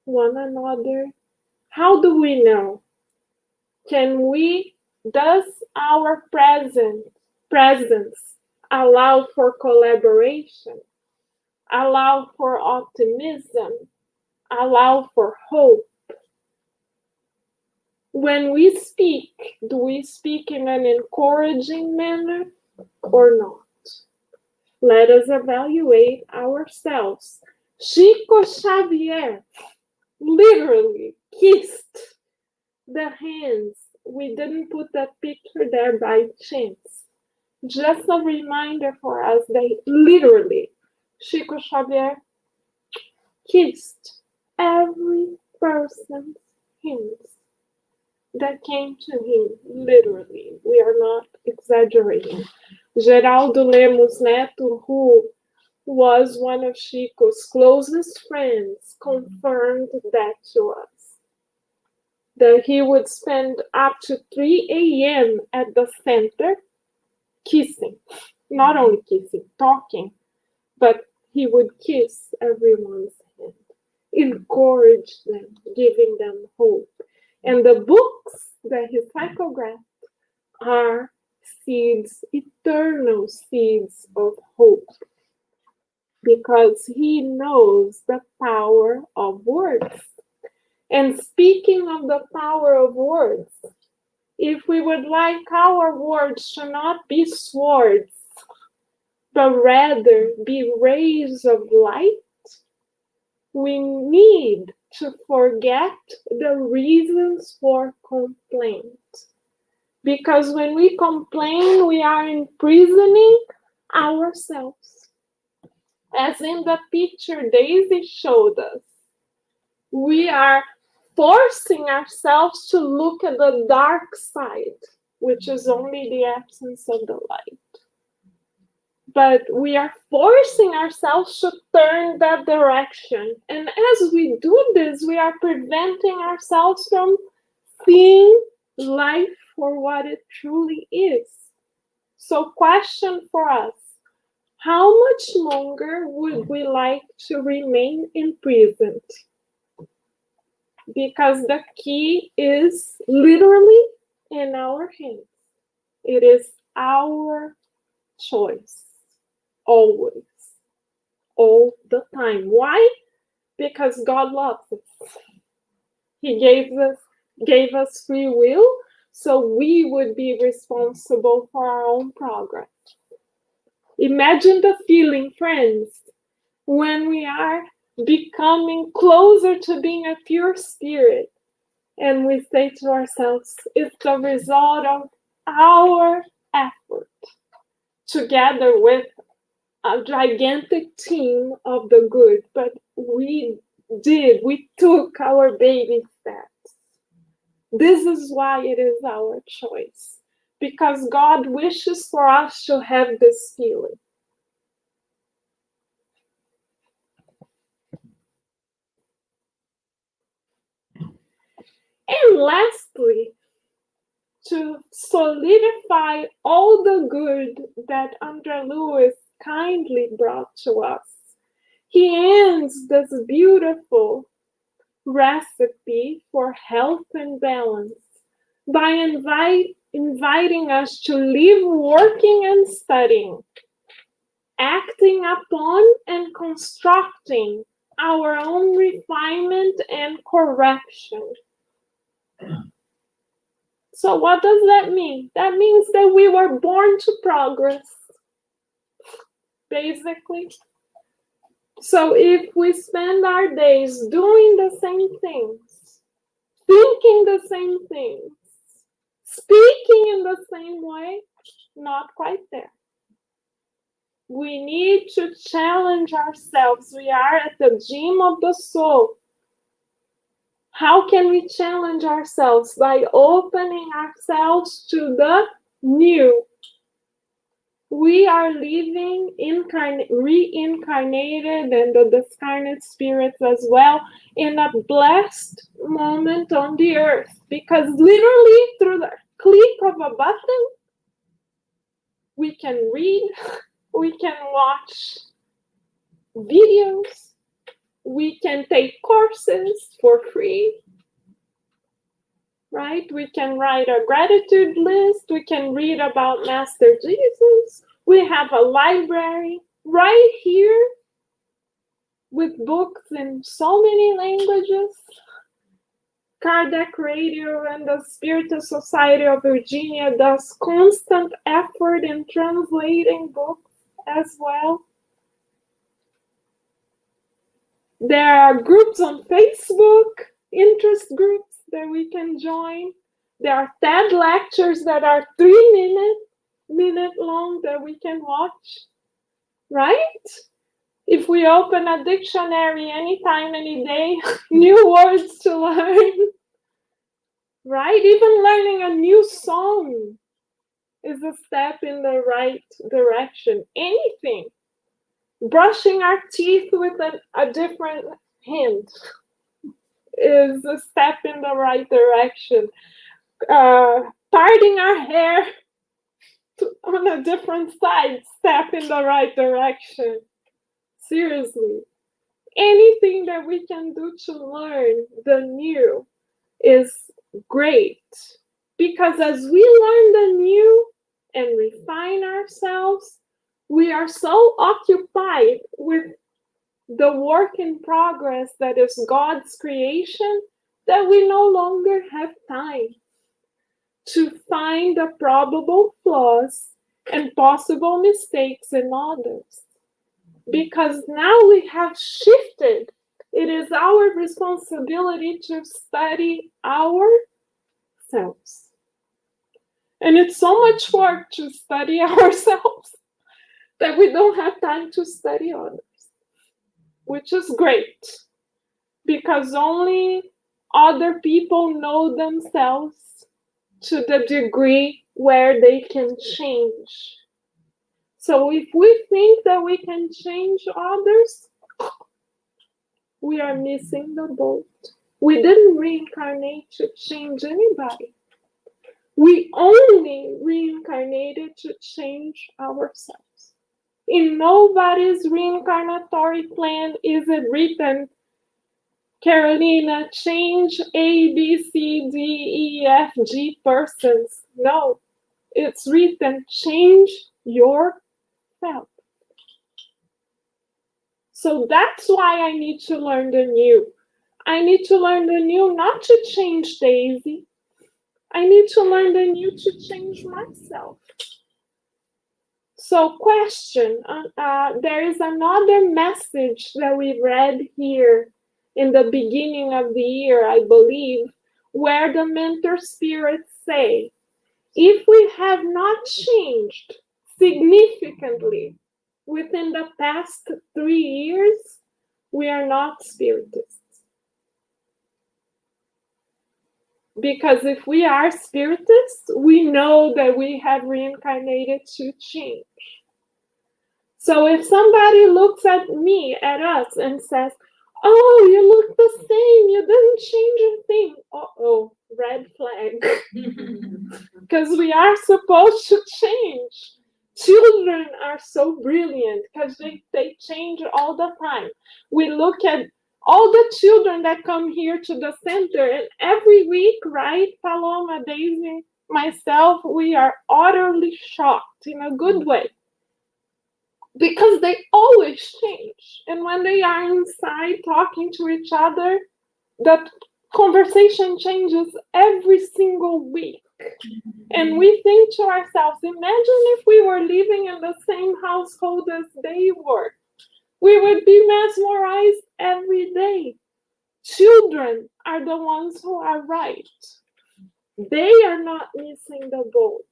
one another? How do we know? Does our presence allow for collaboration, allow for optimism, allow for hope? When we speak, do we speak in an encouraging manner or not? Let us evaluate ourselves. Chico Xavier literally kissed the hands. We didn't put that picture there by chance. Just a reminder for us that literally Chico Xavier kissed every person's hands that came to him, literally. We are not exaggerating. Geraldo Lemos Neto, who was one of Chico's closest friends, confirmed that to us. That he would spend up to 3 a.m. at the center kissing. Not only kissing, talking, but he would kiss everyone's hand, encourage them, giving them hope. And the books that he psychographed are seeds, eternal seeds of hope, because he knows the power of words. And speaking of the power of words, if we would like our words to not be swords, but rather be rays of light, we need to forget the reasons for complaint. Because when we complain, we are imprisoning ourselves. As in the picture Daisy showed us, we are forcing ourselves to look at the dark side, which is only the absence of the light. But we are forcing ourselves to turn that direction. And as we do this, we are preventing ourselves from seeing life for what it truly is. So, question for us: how much longer would we like to remain imprisoned? Because the key is literally in our hands. It is our choice. Always. All the time. Why? Because God loves us. He gave us free will, so we would be responsible for our own progress. Imagine the feeling, friends, when we are becoming closer to being a pure spirit. And we say to ourselves, it's the result of our effort together with a gigantic team of the good. But we took our baby steps. This is why it is our choice. Because God wishes for us to have this feeling. And lastly, to solidify all the good that Andre Luiz kindly brought to us, he ends this beautiful recipe for health and balance by inviting us to live working and studying, acting upon and constructing our own refinement and correction. So what does that mean? That means that we were born to progress, basically. So if we spend our days doing the same things, thinking the same things, speaking in the same way, not quite there. We need to challenge ourselves. We are at the gym of the soul. How can we challenge ourselves? By opening ourselves to the new. We are living reincarnated and the discarnate spirits as well in a blessed moment on the earth, because literally through the click of a button, we can read, we can watch videos, we can take courses for free, right? We can write a gratitude list. We can read about Master Jesus. We have a library right here with books in so many languages. Kardec Radio and the Spiritual Society of Virginia does constant effort in translating books as well. There are groups on Facebook, interest groups that we can join. There are TED lectures that are 3-minute long that we can watch, right? If we open a dictionary anytime, any day, new words to learn, right? Even learning a new song is a step in the right direction. Anything. Brushing our teeth with a different hand is a step in the right direction. Parting our hair on a different side, step in the right direction. Seriously. Anything that we can do to learn the new is great. Because as we learn the new and refine ourselves, we are so occupied with the work in progress that is God's creation that we no longer have time to find the probable flaws and possible mistakes in others. Because now we have shifted. It is our responsibility to study ourselves. And it's so much work to study ourselves that we don't have time to study others, which is great, because only other people know themselves to the degree where they can change. So if we think that we can change others, we are missing the boat. We didn't reincarnate to change anybody. We only reincarnated to change ourselves. In nobody's reincarnatory plan is it written, Carolina, change A, B, C, D, E, F, G persons. No, it's written, change yourself. So that's why I need to learn the new. I need to learn the new not to change Daisy. I need to learn the new to change myself. So question, there is another message that we read here in the beginning of the year, I believe, where the mentor spirits say, if we have not changed significantly within the past 3 years, we are not spiritists. Because if we are spiritists, we know that we have reincarnated to change. So if somebody looks at me, at us, and says, oh, you look the same, you didn't change a thing. Uh-oh, red flag. Because we are supposed to change. Children are so brilliant because they change all the time. We look at all the children that come here to the center, and every week, right, Paloma, Daisy, myself, we are utterly shocked in a good way. Because they always change. And when they are inside talking to each other, the conversation changes every single week. And we think to ourselves, imagine if we were living in the same household as they were. We would be mesmerized every day. Children are the ones who are right. They are not missing the boat.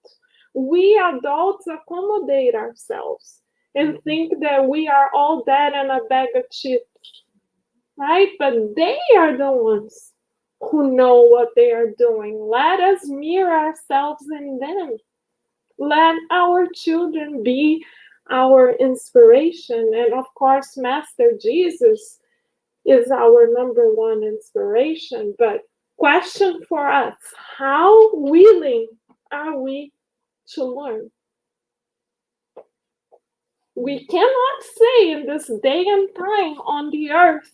We adults accommodate ourselves and think that we are all that in a bag of chips, right? But they are the ones who know what they are doing. Let us mirror ourselves in them. Let our children be our inspiration. And of course, Master Jesus is our number one inspiration. But question for us, how willing are we to learn? We cannot say in this day and time on the earth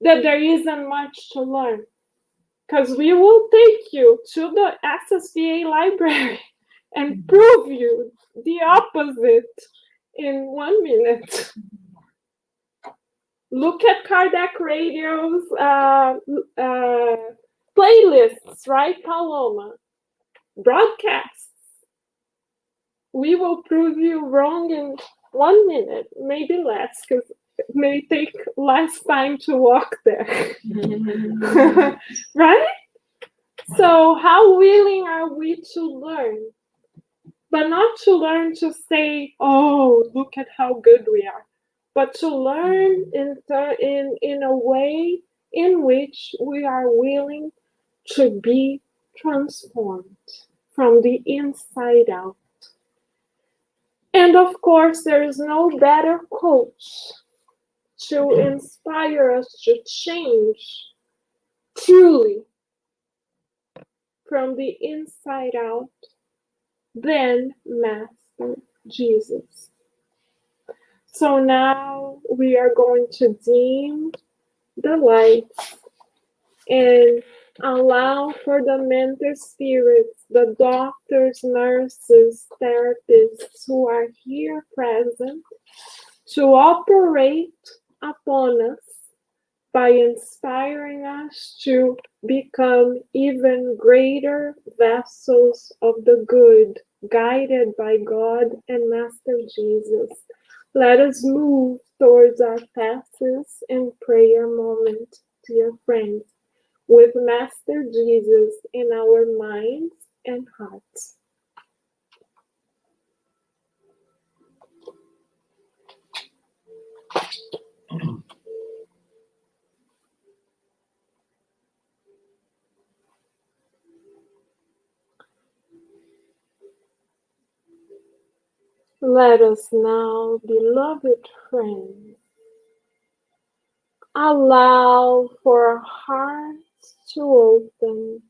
that there isn't much to learn. Because we will take you to the SSVA library and prove you the opposite in 1 minute. Look at Kardec Radio's playlists, right, Paloma? Broadcasts. We will prove you wrong in 1 minute, maybe less, because it may take less time to walk there. Right? So how willing are we to learn? But not to learn to say, oh, look at how good we are. But to learn in a way in which we are willing to be transformed from the inside out. And of course, there is no better coach to inspire us to change truly from the inside out than Master Jesus. So now we are going to dim the lights and allow for the mentor spirits, the doctors, nurses, therapists who are here present to operate upon us by inspiring us to become even greater vessels of the good, guided by God and Master Jesus. Let us move towards our passes and prayer moment, dear friends, with Master Jesus in our minds and hearts. Let us now, beloved friends, allow for our hearts to open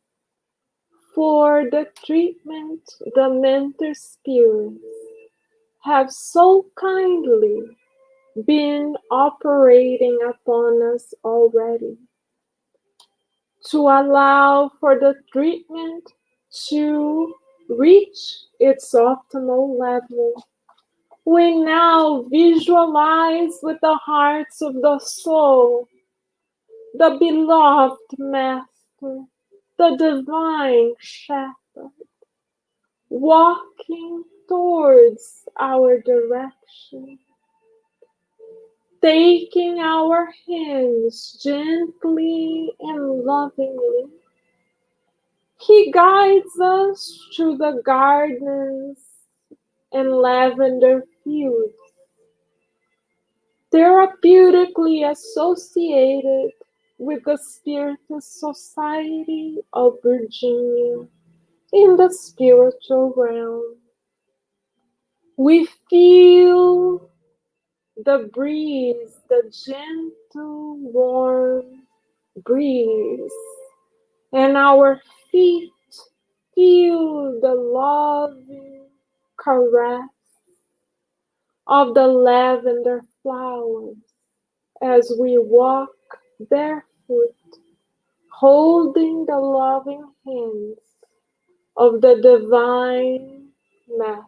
for the treatment the mentor spirits have so kindly been operating upon us already. To allow for the treatment to reach its optimal level. We now visualize with the hearts of the soul the beloved Master, the divine Shepherd, walking towards our direction, taking our hands gently and lovingly. He guides us through the gardens and lavender fields, therapeutically associated with the Spiritus Society of Virginia in the spiritual realm. We feel the breeze, the gentle, warm breeze, and our feet feel the loving caress of the lavender flowers as we walk barefoot, holding the loving hands of the Divine Master.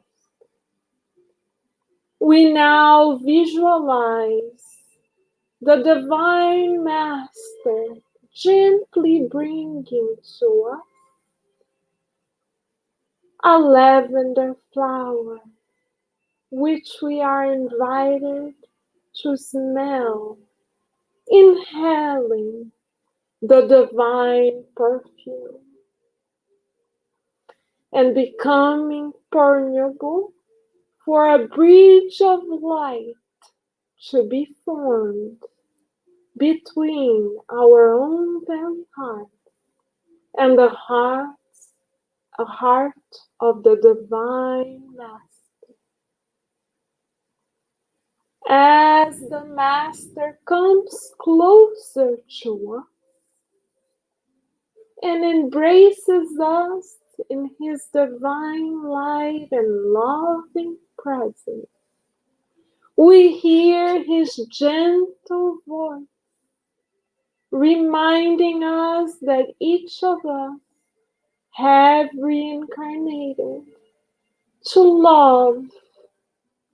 We now visualize the Divine Master gently bringing to us a lavender flower, which we are invited to smell, inhaling the divine perfume and becoming permeable for a bridge of light to be formed between our own very heart and the heart of the Divine Master. As the Master comes closer to us and embraces us in his divine light and loving presence, we hear his gentle voice reminding us that each of us have reincarnated to love,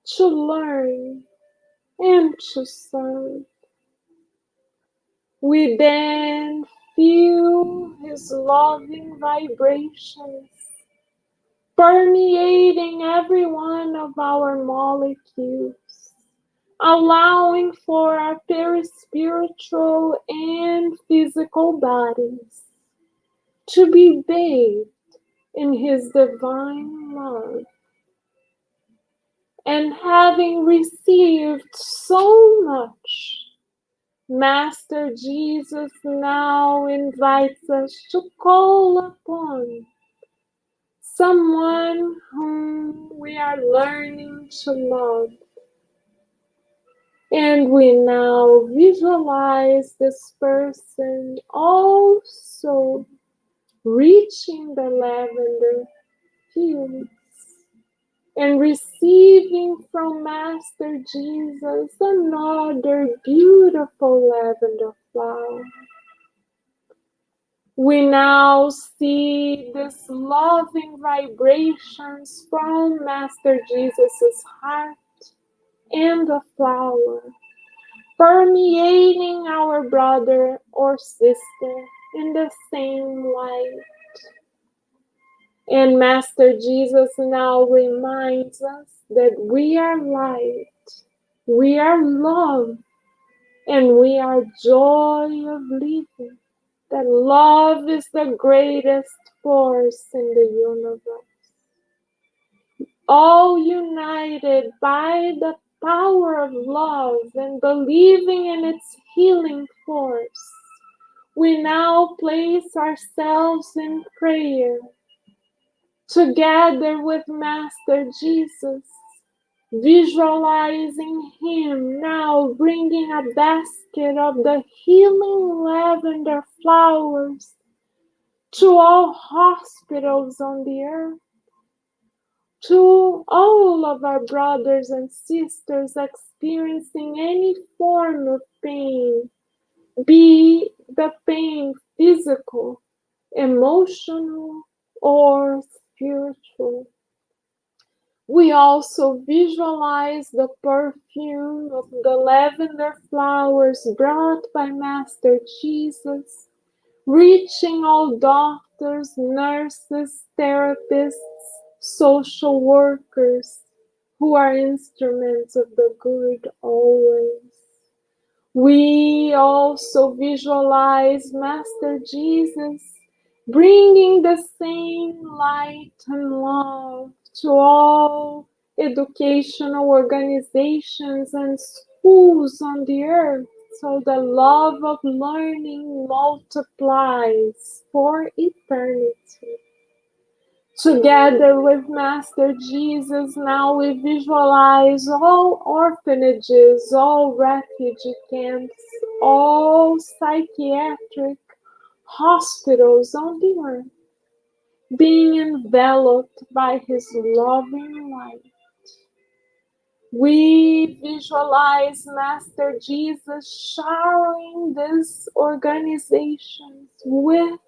to learn, and to serve. We then feel his loving vibrations permeating every one of our molecules, allowing for our perispiritual and physical bodies to be bathed in his divine love. And having received so much, Master Jesus now invites us to call upon someone whom we are learning to love. And we now visualize this person also reaching the lavender fields and receiving from Master Jesus another beautiful lavender flower. We now see this loving vibrations from Master Jesus' heart and the flower, permeating our brother or sister in the same light. And Master Jesus now reminds us that we are light, we are love, and we are joy of living. That love is the greatest force in the universe. All united by the power of love and believing in its healing force, we now place ourselves in prayer together with Master Jesus, visualizing him now bringing a basket of the healing lavender flowers to all hospitals on the earth, to all of our brothers and sisters experiencing any form of pain, be the pain physical, emotional, or spiritual. We also visualize the perfume of the lavender flowers brought by Master Jesus, reaching all doctors, nurses, therapists, social workers who are instruments of the good always. We also visualize Master Jesus bringing the same light and love to all educational organizations and schools on the earth, so the love of learning multiplies for eternity. Together with Master Jesus, now we visualize all orphanages, all refugee camps, all psychiatric hospitals on the earth being enveloped by His loving light. We visualize Master Jesus showering these organizations with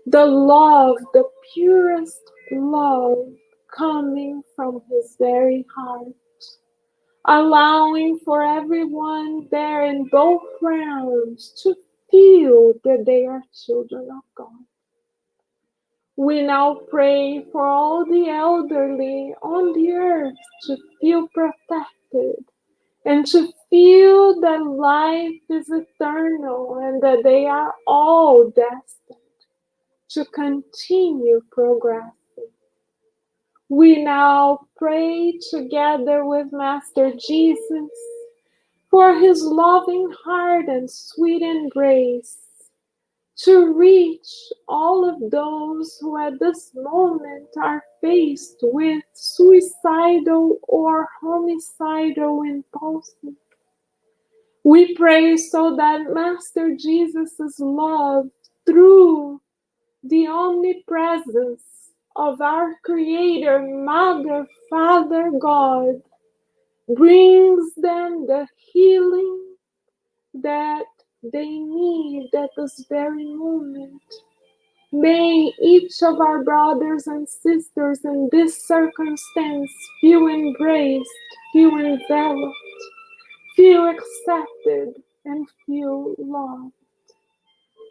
the love, the purest love coming from His very heart, allowing for everyone there in both realms to feel that they are children of God. We now pray for all the elderly on the earth to feel protected and to feel that life is eternal and that they are all destined to continue progressing. We now pray together with Master Jesus for His loving heart and sweet embrace to reach all of those who at this moment are faced with suicidal or homicidal impulses. We pray so that Master Jesus' love through the omnipresence of our Creator, Mother, Father, God, brings them the healing that they need at this very moment. May each of our brothers and sisters in this circumstance feel embraced, feel enveloped, feel accepted, and feel loved.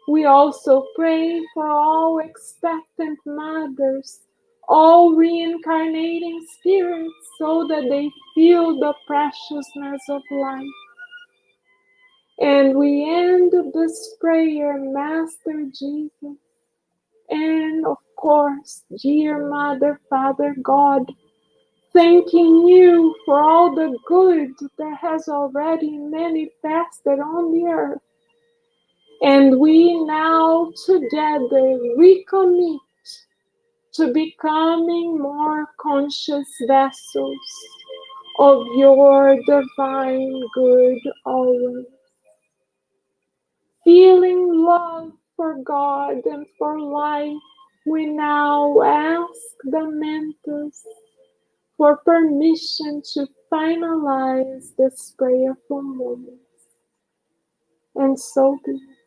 We also pray for all expectant mothers, all reincarnating spirits, so that they feel the preciousness of life. And we end this prayer, Master Jesus, and of course, dear Mother, Father, God, thanking you for all the good that has already manifested on the earth. And we now together recommit to becoming more conscious vessels of your divine good always. Feeling love for God and for life, we now ask the mentors for permission to finalize this prayerful moment. And so be it.